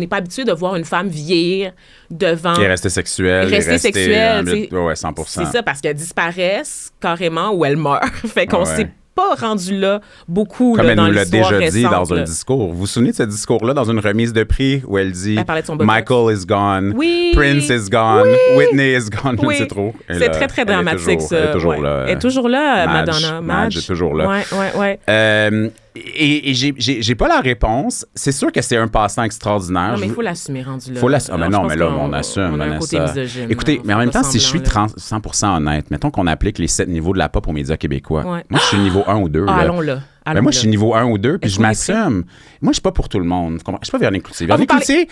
pas habitué de voir une femme vieillir devant... Qui est restée sexuelle. Oui, 100%. C'est ça, parce qu'elles disparaissent carrément ou elles meurent. Fait qu'on s'est pas rendu là beaucoup comme là, dans elle nous l'a l'histoire déjà récente, dit dans un discours. Vous vous souvenez de ce discours-là dans une remise de prix où elle dit Michael is gone, Prince is gone, Whitney is gone, je ne sais trop. C'est très, très dramatique, ça. Elle est toujours là. Elle est toujours là, Madonna. Madge est toujours là. Ouais. Et j'ai pas la réponse. C'est sûr que c'est un passe-temps extraordinaire. Non, mais il faut l'assumer rendu là. Mais non, mais là, on assume. On a un côté misogyne. Écoutez, mais en même temps, si je suis 100% honnête, mettons qu'on applique les 7 niveaux de la pop aux médias québécois. Moi, je suis niveau 1 ou 2. Allons là. Moi, je suis niveau 1 ou 2, puis je m'assume. Moi, je suis pas pour tout le monde. Je suis pas Véronique Cloutier. Véronique Cloutier,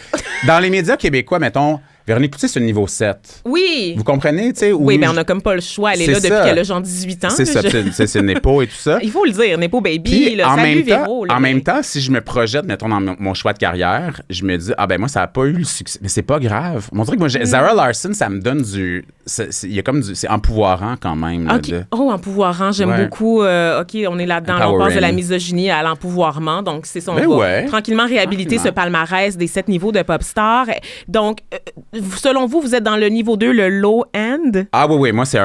dans les médias québécois, mettons, Véronique Cloutier, c'est le niveau 7. Oui. Vous comprenez, tu sais? Oui, mais on n'a comme pas le choix. Elle est là depuis qu'elle a genre 18 ans. C'est ça, c'est Nepo et tout ça. Il faut le dire, Nepo Baby, là, salut Véro. En même temps, si je me projette, mettons, dans mon choix de carrière, je me dis, moi, ça n'a pas eu le succès. Mais c'est pas grave. On dirait que moi, Zara Larsson, ça me donne du... Il y a comme c'est empouvoirant quand même. Là, empouvoirant, j'aime beaucoup. OK, on est là-dedans. Là, on passe de la misogynie à l'empouvoirement. Donc, c'est son tranquillement réhabiliter ce palmarès des 7 niveaux de pop star. Donc, selon vous, vous êtes dans le niveau 2, le low end? Ah oui, moi, c'est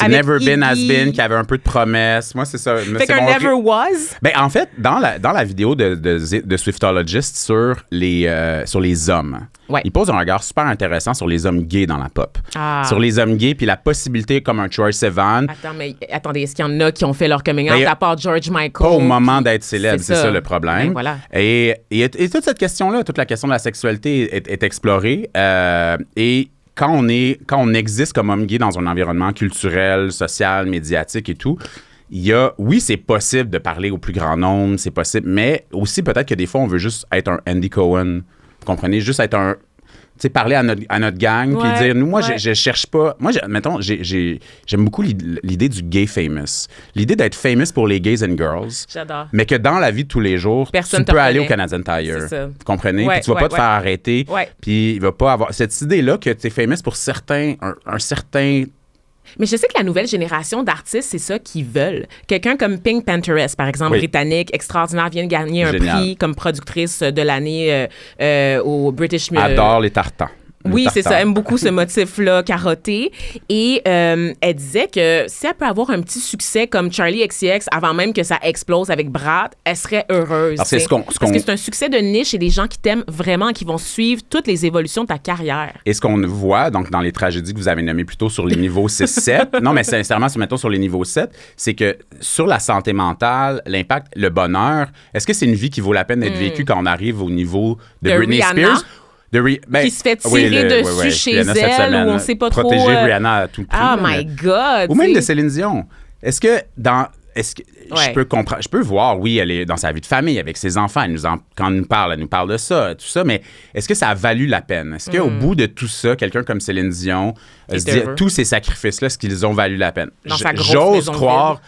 Never Been Has Been qui avait un peu de promesse. Moi, c'est ça. Fait qu'un Never Was? Ben, en fait, dans la vidéo de Swiftologist sur les hommes, il pose un regard super intéressant sur les hommes gays dans la pop. Sur les hommes gays, puis la possibilité, comme un Troye Sivan... Attendez, est-ce qu'il y en a qui ont fait leur coming out à part George Michael? Pas au moment d'être célèbre, c'est ça le problème. Ben, voilà. Et toute cette question-là, toute la question de la sexualité est explorée. Et quand on existe comme homme gay dans un environnement culturel, social, médiatique et tout, c'est possible de parler au plus grand nombre, c'est possible, mais aussi peut-être que des fois, on veut juste être un Andy Cohen. Vous comprenez? Juste être parler à notre gang, puis dire, nous, moi, je cherche pas. Moi, mettons, j'aime beaucoup l'idée du gay famous. L'idée d'être famous pour les gays and girls. J'adore. Mais que dans la vie de tous les jours, personne tu peux aller au Canadian Tire. C'est ça. Vous comprenez? Ouais, Puis tu vas pas te faire arrêter. Ouais. Puis il va pas avoir cette idée-là que tu es famous pour certains, un certain. Mais je sais que la nouvelle génération d'artistes, c'est ça qu'ils veulent. Quelqu'un comme Pink Pantheress, par exemple, britannique, extraordinaire, vient de gagner un prix comme productrice de l'année au British... Adore les tartans. Oui, c'est ça. Aime beaucoup ce motif-là carotté. Et elle disait que si elle peut avoir un petit succès comme Charli XCX avant même que ça explose avec Brad, elle serait heureuse. Parce que c'est un succès de niche et des gens qui t'aiment vraiment, qui vont suivre toutes les évolutions de ta carrière. Et ce qu'on voit donc dans les tragédies que vous avez nommées plutôt sur les niveaux 6-7, non, mais sincèrement, mettons sur les niveaux 7, c'est que sur la santé mentale, l'impact, le bonheur, est-ce que c'est une vie qui vaut la peine d'être vécue quand on arrive au niveau de Britney Rihanna? Spears? Qui se fait tirer dessus chez elle, où on sait pas trop... Protéger Rihanna à tout prix. Oh my God! Ou même de Céline Dion. Est-ce que je peux voir, oui, elle est dans sa vie de famille avec ses enfants, quand elle nous parle de ça, tout ça, mais est-ce que ça a valu la peine? Est-ce qu'au bout de tout ça, quelqu'un comme Céline Dion se dit tous ces sacrifices-là, est-ce qu'ils ont valu la peine? J'ose croire...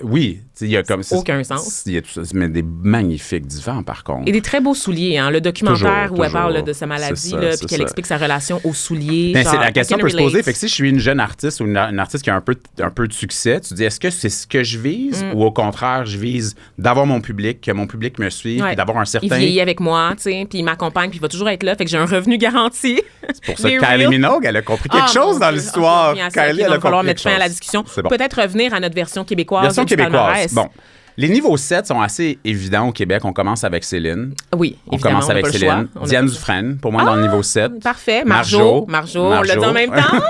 Oui, il y a comme ça. Aucun sens. Il y a tout ça, mais des magnifiques divans, par contre. Et des très beaux souliers, hein. Le documentaire où elle parle de sa maladie, puis qu'elle explique sa relation aux souliers. Ben, la question peut se poser. Fait que si je suis une jeune artiste ou une artiste qui a un peu de succès, tu dis, est-ce que c'est ce que je vise ou au contraire, je vise d'avoir mon public, que mon public me suive, puis d'avoir un certain... Il vieillit avec moi, tu sais, puis il m'accompagne, puis il va toujours être là. Fait que j'ai un revenu garanti. C'est pour ça que Kylie Minogue, elle a compris quelque chose dans l'histoire. Kylie, elle a falloir mettre fin à la discussion. Peut-être revenir à notre version québécoise. Version québécoise. Bon. Les niveaux 7 sont assez évidents au Québec. On commence avec Céline. Oui, on commence avec Céline. Diane Dufresne, pour moi, dans le niveau 7. Parfait. Marjo, on l'a dit en même temps.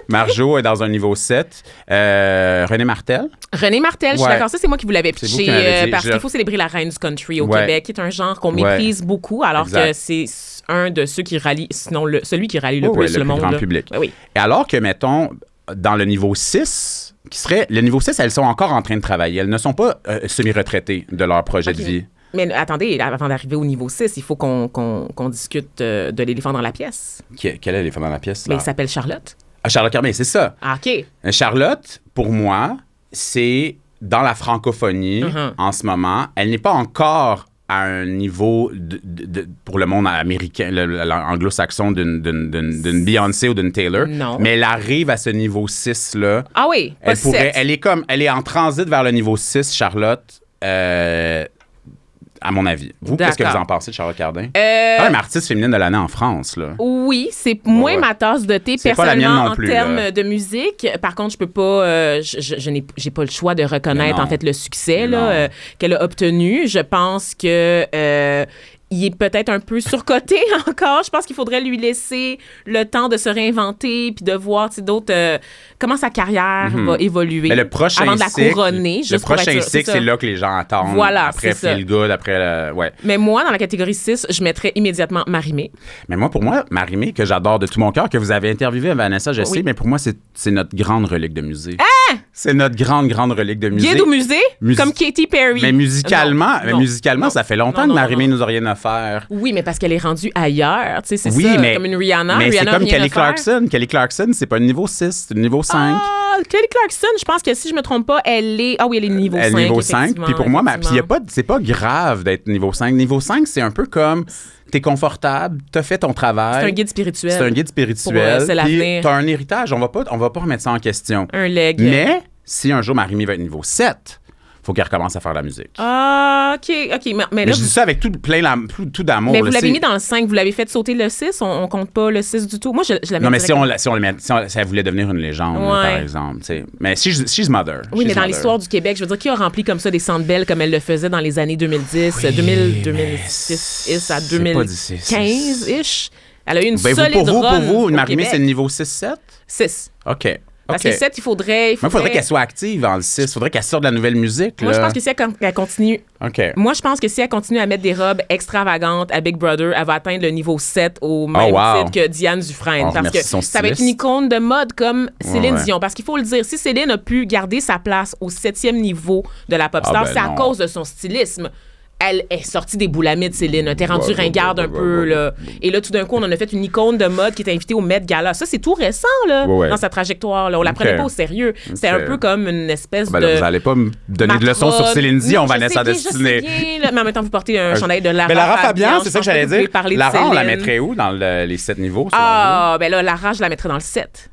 Marjo est dans un niveau 7. René Martel. René Martel, je suis d'accord. Ça, c'est moi qui vous l'avais pitché. Parce qu'il faut célébrer la reine du country au Québec, qui est un genre qu'on méprise beaucoup, alors que c'est un de ceux qui rallient, sinon celui qui rallie le plus le monde. Grand public. Oui. Et alors que, mettons, dans le niveau 6... qui serait le niveau 6, elles sont encore en train de travailler. Elles ne sont pas semi-retraitées de leur projet de vie. Mais attendez, avant d'arriver au niveau 6, il faut qu'on discute de l'éléphant dans la pièce. Quel est l'éléphant dans la pièce? Là? Mais il s'appelle Charlotte. Ah, Charlotte Carbet, c'est ça. Ah, OK. Charlotte, pour moi, c'est dans la francophonie en ce moment. Elle n'est pas encore à un niveau pour le monde américain, l'anglo-saxon d'une Beyoncé ou d'une Taylor. Non. Mais elle arrive à ce niveau 6-là. Ah oui, pas elle est en transit vers le niveau 6, Charlotte, à mon avis. Vous, qu'est-ce que vous en pensez de Charlotte Cardin? Une artiste féminine de l'année en France, là. Oui, c'est moins ma tasse de thé, c'est personnellement, en termes de musique. Par contre, je peux pas... j'ai pas le choix de reconnaître, en fait, le succès qu'elle a obtenu. Je pense que... il est peut-être un peu surcoté encore. Je pense qu'il faudrait lui laisser le temps de se réinventer puis de voir d'autres comment sa carrière va évoluer. Mais le prochain avant de la couronner. Le prochain cycle, c'est là que les gens attendent. Voilà, après Feel Good, après... ouais. Mais moi, dans la catégorie 6, je mettrais immédiatement Marie-Mé. Mais moi, pour moi, Marie-Mé, que j'adore de tout mon cœur, que vous avez interviewé à Vanessa, je sais, mais pour moi, c'est notre grande relique de musée. Ah! C'est notre grande relique de musée. Guide au musée? Comme Katy Perry. Mais musicalement, ça fait longtemps que Marie-Mé nous a rien à faire. Oui, mais parce qu'elle est rendue ailleurs. Tu sais, c'est ça, comme une Rihanna. Mais Rihanna c'est comme Kelly Clarkson. Kelly Clarkson, c'est pas le niveau 6, c'est le niveau 5. Kelly Clarkson, je pense que si je me trompe pas, elle est... Ah oui, elle est niveau 5, Elle est niveau 5. Puis pour moi, c'est pas grave d'être niveau 5. Niveau 5, c'est un peu comme... T'es confortable, t'as fait ton travail. C'est un guide spirituel. C'est un guide spirituel. C'est l'avenir. T'as un héritage. On va pas remettre ça en question. Un leg. Mais si un jour Marie-Mé va être niveau 7... faut qu'elle recommence à faire de la musique. Ah, OK. Mais là, je dis ça avec tout d'amour. Mais vous l'avez mis dans le 5, vous l'avez fait sauter le 6, on compte pas le 6 du tout. Moi, je la mets. Non, mais si elle voulait devenir une légende, par exemple. T'sais. Mais she's mother. Oui, mais dans l'histoire du Québec, je veux dire, qui a rempli comme ça des centres belles comme elle le faisait dans les années 2010, 2006 à 2015-ish? Elle a eu une solide run. Pour vous, une Marie-Mé, c'est le niveau 6-7? 6. OK. Parce que 7, il faudrait qu'elle soit active dans le 6. Il faudrait qu'elle sorte de la nouvelle musique. Moi, je pense que si elle continue... OK. Moi, je pense que si elle continue à mettre des robes extravagantes à Big Brother, elle va atteindre le niveau 7 au même titre que Diane Dufresne. Parce que ça va être une icône de mode comme Céline Dion. Parce qu'il faut le dire, si Céline a pu garder sa place au 7e niveau de la pop star, c'est à cause de son stylisme. elle est sortie des boulamides, Céline. T'es rendue ringarde un peu, là. Et là, tout d'un coup, on en a fait une icône de mode qui est invitée au Met Gala. Ça, c'est tout récent, là, dans sa trajectoire. Là. On la prenait pas au sérieux. C'était un peu comme une espèce de... Là, vous allez pas me donner de leçons sur Céline Dion, Vanessa Destinée. Mais en même temps, vous portez un chandail de Lara. Mais Lara Fabian, c'est ça que j'allais dire. Lara, on la Céline. mettrait où dans les 7 niveaux? Ben là, Lara, je la mettrais dans le 7.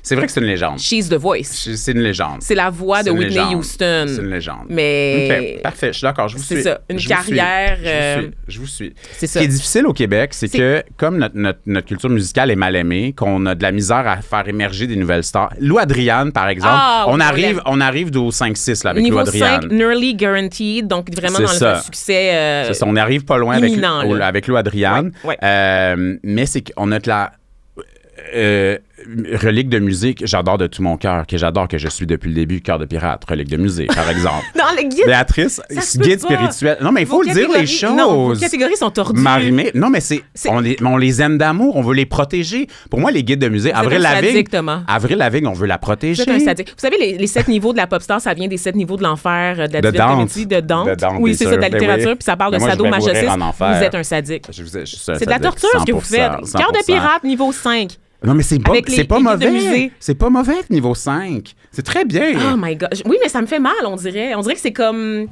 C'est vrai que c'est une légende. She's the voice. C'est une légende. C'est la voix de Whitney Houston. C'est une légende. Mais... OK, parfait, je suis d'accord, je vous suis. C'est ça, une carrière... Je vous suis. C'est ça. Ce qui est difficile au Québec, c'est que comme notre culture musicale est mal aimée, qu'on a de la misère à faire émerger des nouvelles stars. Lou Adriane, par exemple, on arrive au 5-6 là, avec Lou Adriane. Niveau 5, Nearly Guaranteed, donc vraiment dans le succès c'est ça, on n'arrive pas loin avec Lou Adriane. Ouais. Mais c'est qu'on a de la... relique de musique, j'adore de tout mon cœur, que je suis depuis le début, Cœur de pirate, relique de musique, par exemple. Dans le guide, Béatrice, guide spirituel. Non, mais il faut le dire, les choses. Non, vos catégories sont tordues. Marimé, non, mais on les aime d'amour, on veut les protéger. Pour moi, les guides de musique, Avril Lavigne, on veut la protéger. Vous êtes un sadique. Vous savez, les 7 niveaux de la pop star, ça vient des 7 niveaux de l'enfer, de la divine comédie, de Dante. Oui, c'est ça, de la littérature, puis ça parle de sadomasochisme. Vous êtes un sadique. C'est de la torture ce que vous faites. Cœur de pirate, niveau 5. Non, mais c'est pas mauvais. C'est pas mauvais, niveau 5. C'est très bien. Oh my God. Oui, mais ça me fait mal, on dirait. On dirait que c'est comme...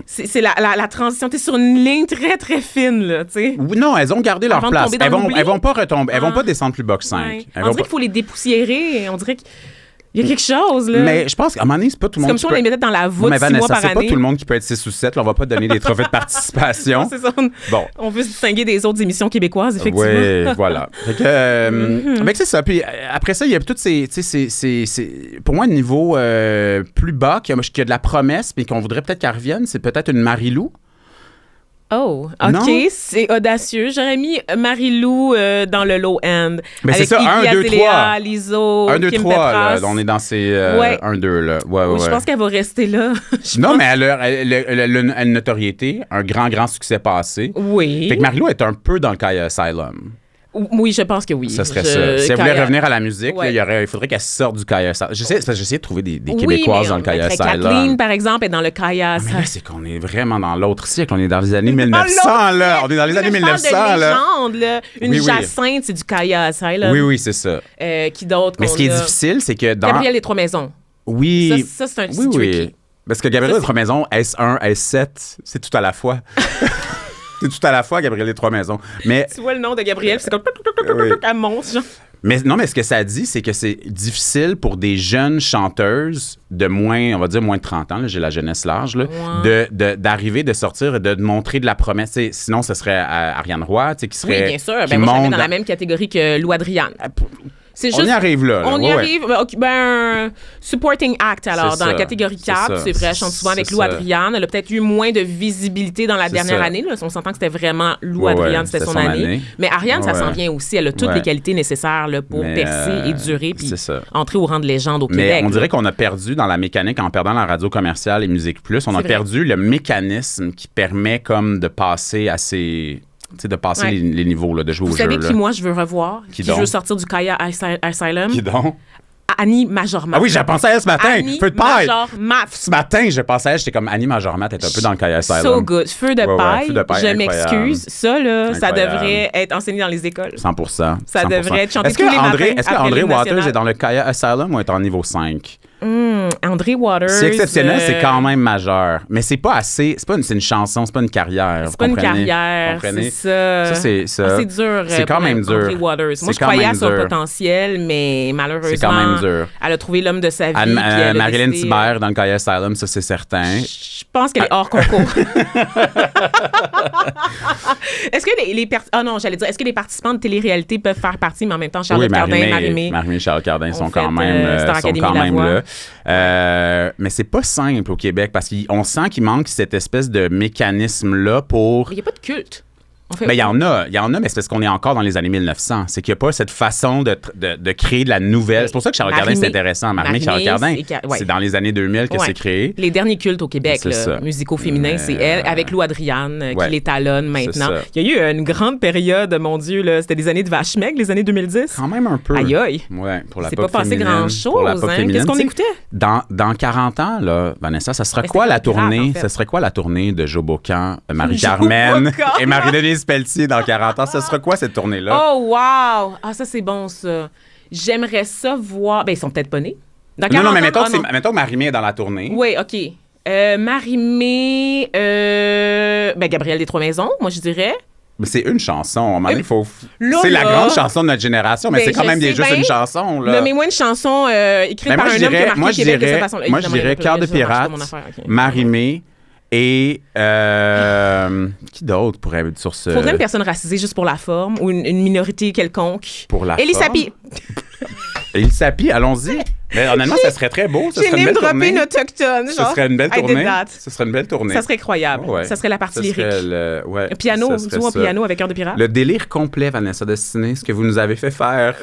C'est la transition. T'es sur une ligne très, très fine, là, tu sais. Non, elles ont gardé leur place. Elles vont pas retomber. Elles vont pas descendre plus bas que 5. Ouais. On dirait qu'il faut les dépoussiérer. On dirait qu'il y a quelque chose, là. Mais je pense qu'à un moment donné, c'est pas tout le monde. C'est comme si on les mettait dans la voûte 6 Vanessa, mois par année. C'est pas tout le monde qui peut être 6 ou 7. Là, on va pas donner des trophées de participation. Non, c'est ça. Bon. On veut se distinguer des autres émissions québécoises, effectivement. Oui, voilà. Fait que, c'est ça. Puis après ça, il y a toutes ces... pour moi, un niveau plus bas, qui a de la promesse, mais qu'on voudrait peut-être qu'elle revienne, c'est peut-être une Marie-Lou. Oh, OK, non? C'est audacieux. J'aurais mis Marie-Lou dans le low-end. Mais c'est ça, 1, 2, 3. Liso, 1, 2, Kim 3, Petras. là, on est dans ces 1, 2, là. Ouais. Je pense qu'elle va rester là. Non, mais elle a une notoriété, un grand succès passé. Oui. Fait que Marie-Lou est un peu dans le Kaya Asylum. Oui, je pense que oui. Ça serait ça. Si elle voulait revenir à la musique, là, il faudrait qu'elle sorte du Kaya Asylum. J'essaie de trouver des Québécoises dans le Kaya Asylum. Kathleen, par exemple, est dans le Kaya Asylum. Mais là, c'est qu'on est vraiment dans l'autre siècle. On est dans les années 1900, là. On est dans les années 1900, là. Légende, là. Une Jacinthe, c'est du Kaya Asylum. Oui, c'est ça. Qui d'autre? Mais ce qui est difficile, c'est que dans... Gabriel des Trois-Maisons. Oui. Ça c'est un petit tricky. Oui. Parce que Gabriel des Trois-Maisons, S1, S7, c'est tout à la fois. C'est tout à la fois, Gabriel des Trois-Maisons. Mais... Tu vois le nom de Gabriel, c'est comme... Elle monte, genre. Mais non, mais ce que ça dit, c'est que c'est difficile pour des jeunes chanteuses de moins, on va dire moins de 30 ans, là, j'ai la jeunesse large, là, d'arriver, de sortir et de montrer de la promesse. T'sais, sinon, ce serait Ariane Roy, qui serait... Oui, bien sûr. Ben, moi, je la mets dans la même catégorie que Lou Adriane. C'est juste, on y arrive là. On y arrive. Ben, supporting act, alors, dans la catégorie 4. C'est vrai, elle chante souvent avec Lou Adriane. Elle a peut-être eu moins de visibilité dans la dernière année. Là. On s'entend que c'était vraiment Lou Adriane, c'était son année. Mais Ariane, ça s'en vient aussi. Elle a toutes les qualités nécessaires là, pour percer et durer puis entrer au rang de légende au Québec. Mais on dirait qu'on a perdu dans la mécanique en perdant la radio commerciale et Musique Plus. On a perdu le mécanisme qui permet comme de passer à ces... de passer les niveaux, là, de jouer au jeu. Vous savez qui, moi, je veux revoir? Qui je veux sortir du Kaya Asylum? Qui donc? Annie Majormat. Ah oui, j'ai pensé à elle ce matin. Annie Feu de paille. Majormat. Ce matin, j'ai pensé à elle. J'étais comme Annie Majormat est un peu dans le Kaya Asylum. So good. Feu de paille. Je incroyable. M'excuse. Ça, là, ça devrait être enseigné dans les écoles. 100%. Ça devrait être chanté tous les matins. Est-ce que André Waters est dans le Kaya Asylum ou est en niveau 5? André Waters. C'est exceptionnel, c'est quand même majeur. Mais c'est pas assez. C'est une chanson, c'est pas une carrière. C'est pas une carrière. C'est ça. C'est dur. C'est quand même dur. André Waters. Moi, je croyais à son potentiel, mais malheureusement. C'est quand même dur. Elle a trouvé l'homme de sa vie. Marilyn Thibert dans le Kaya Asylum, ça, c'est certain. Je pense qu'elle est hors concours. Est-ce que est-ce que les participants de télé-réalité peuvent faire partie, mais en même temps, Charlotte Cardin, Marie-Mé et Charlotte Cardin sont quand même là. Mais c'est pas simple au Québec parce qu'on sent qu'il manque cette espèce de mécanisme-là pour... Il n'y a pas de culte. Ben, il y en a, mais c'est parce qu'on est encore dans les années 1900. C'est qu'il n'y a pas cette façon de créer de la nouvelle. C'est pour ça que Charles Cardin, c'est intéressant. Marimé, Charles Cardin, c'est dans les années 2000 que c'est créé. Les derniers cultes au Québec, musicaux-féminins, c'est elle, avec Lou Adriane, qui les talonne maintenant. Il y a eu une grande période, mon Dieu, là, c'était des années de vache maigre, les années 2010. Quand même un peu. Aïe aïe. Ouais, pour la c'est pop pas passé féminine, grand-chose. Hein? Qu'est-ce qu'on écoutait? Dans 40 ans, là, Vanessa, ça serait quoi la tournée? Ça serait quoi la tournée de Joe Bocan, Marie-Carmen et Marie-Denise Pelletier dans 40 ans? Ce sera quoi cette tournée-là? Oh, wow! Ah, ça, c'est bon, ça. J'aimerais ça voir. Ben, ils sont peut-être pas nés. Dans 40 non, mais mettons, ans, mettons que Marie-Mé est dans la tournée. Oui, OK. Marie-Mé, ben, Gabrielle des Trois-Maisons, moi, je dirais. Mais c'est une chanson. À un moment donné, là, c'est la grande chanson de notre génération, mais c'est quand même juste une chanson. Nommez-moi une chanson écrite par un homme qui a marqué Québec de cette façon-là. Moi, je dirais Cœur de pirate, Marie-Mé et qui d'autre pourrait être sur ce... Faudrait une personne racisée juste pour la forme ou une minorité quelconque. Pour la Élie forme? Sapi. Élie Sapi, allons-y. Mais honnêtement, ça serait très beau. Ça serait une belle tournée. J'ai autochtone. Ce serait une belle tournée. Ce serait une belle tournée. Ça serait incroyable. Ouais. Ça serait la partie lyrique. Un piano, duo piano avec Cœur de pirate. Le délire complet, Vanessa Destinée, ce que vous nous avez fait faire.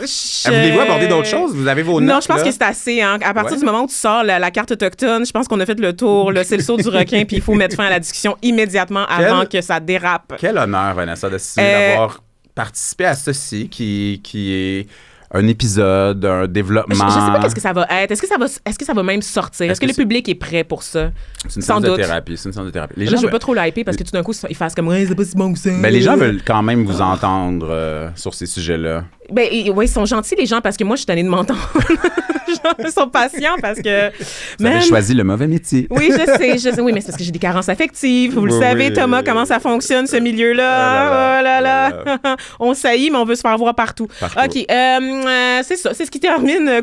Voulez-vous aborder d'autres choses? Vous avez vos notes? Non, je pense que c'est assez. Hein. À partir du moment où tu sors la carte autochtone, je pense qu'on a fait le tour. C'est le saut du requin, puis il faut mettre fin à la discussion immédiatement avant que ça dérape. Quel honneur, Vanessa Destinée, d'avoir participé à ceci qui est... un épisode, un développement. Je sais pas qu'est-ce que ça va être. Est-ce que ça va même sortir? Est-ce que le public est prêt pour ça? C'est une séance de thérapie. C'est une séance de thérapie. Les gens je veux pas trop l'hyper parce que tout d'un coup, ils fassent comme « c'est pas si bon que ça. » Mais les gens veulent quand même vous entendre sur ces sujets-là. Ben, oui, ils sont gentils, les gens, parce que moi, je suis tannée de m'entendre. Ils sont patients parce que... Vous avez choisi le mauvais métier. Oui, je sais. Oui, mais c'est parce que j'ai des carences affectives. Vous le savez, Thomas, comment ça fonctionne, ce milieu-là. Oh là là. On saillit, mais on veut se faire voir partout. OK. C'est ça. C'est ce qui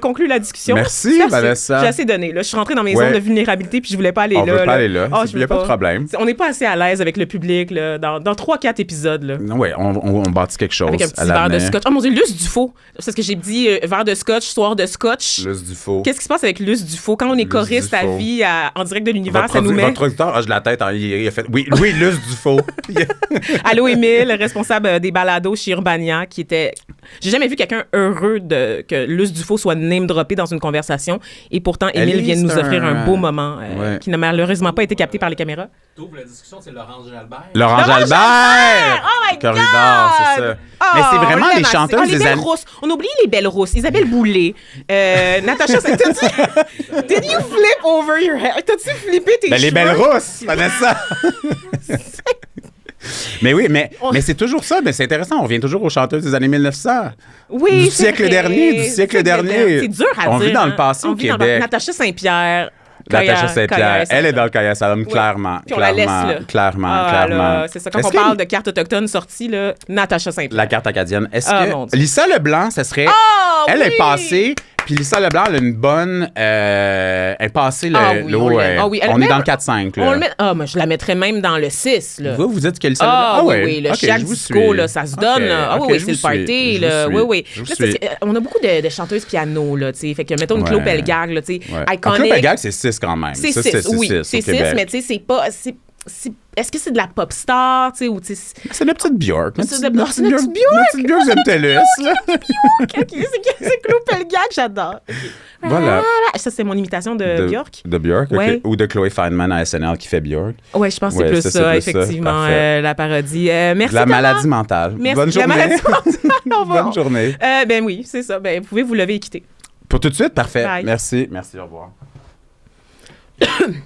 conclut la discussion. Merci, Vanessa. J'ai assez donné. Là. Je suis rentrée dans mes zones de vulnérabilité puis je voulais pas aller là. On veut pas aller là. Il n'y a pas de problème. On n'est pas assez à l'aise avec le public là, dans 3-4 épisodes. Là. Oui, on bâtit quelque chose. Avec un petit verre de scotch. Oh mon Dieu, Luce Dufaux. C'est parce que j'ai dit verre de scotch, soir de scotch. Luce Dufaux. Qu'est-ce qui se passe avec Luce Dufaux? Quand on est choriste à vie en direct de l'univers, ça nous met... Votre producteur, j'ai la tête, il a fait... Oui, Luce Dufaux. Allô, Émile, responsable des balados chez Urbania, qui était... J'ai jamais vu quelqu'un heureux que Luce Dufaux soit name-droppé dans une conversation. Et pourtant, Émile vient de nous offrir un beau moment qui n'a malheureusement pas été capté par les caméras. T'ouvres la discussion, c'est Laurence Jalbert. Laurence Jalbert! Oh my God! Corridor, c'est ça. Mais c'est vraiment les chanteuses des années... On oublie les belles rousses. Isabelle Boulay. Natacha, did you flip over your head? T'as-tu flippé tes cheveux? Les belles rousses, Vanessa! Mais oui, mais c'est toujours ça. Mais c'est intéressant. On revient toujours aux chanteuses des années 1900. Oui, du siècle dernier. C'est dur à dire. On vit dans le passé au Québec. Natacha Saint-Pierre. Natacha Saint-Pierre, elle est dans le Kaya Salom, clairement. Puis on la laisse, là. Clairement. C'est ça, quand on parle de carte autochtone sortie, là, Natacha Saint-Pierre. La carte acadienne. Est-ce que Lisa Leblanc, ça serait... Elle est passée... Puis Lisa Leblanc, elle a une bonne... elle est passée l'eau... on est dans le 4-5, là. Mais je la mettrais même dans le 6, là. Vous dites que Lisa Leblanc... Oui, le chiac disco, là, ça se donne. Oui, c'est le party, là. Oui. On a beaucoup de chanteuses piano, là, tu sais. Fait que, mettons, une Claude Pelgag, là, tu sais, iconique. Claude Pelgag, c'est 6 quand même. C'est 6, oui. C'est 6, mais tu sais, c'est pas... Est-ce que c'est de la pop star, tu sais, ou tu sais... C'est la petite Björk. C'est la petite Björk. La petite Björk Zemtelus, là. C'est Claude Pelgag, j'adore. Voilà. Ça, c'est mon imitation de Björk. De Björk, OK. Ou de Chloé Feynman à SNL qui fait Björk. Oui, je pense que c'est plus ça, effectivement, la parodie. Merci, la maladie mentale. Merci. Bonne journée. La maladie mentale. Bonne journée. Ben oui, c'est ça. Ben, vous pouvez vous lever et quitter. Pour tout de suite, parfait. Bye. Merci, au revoir.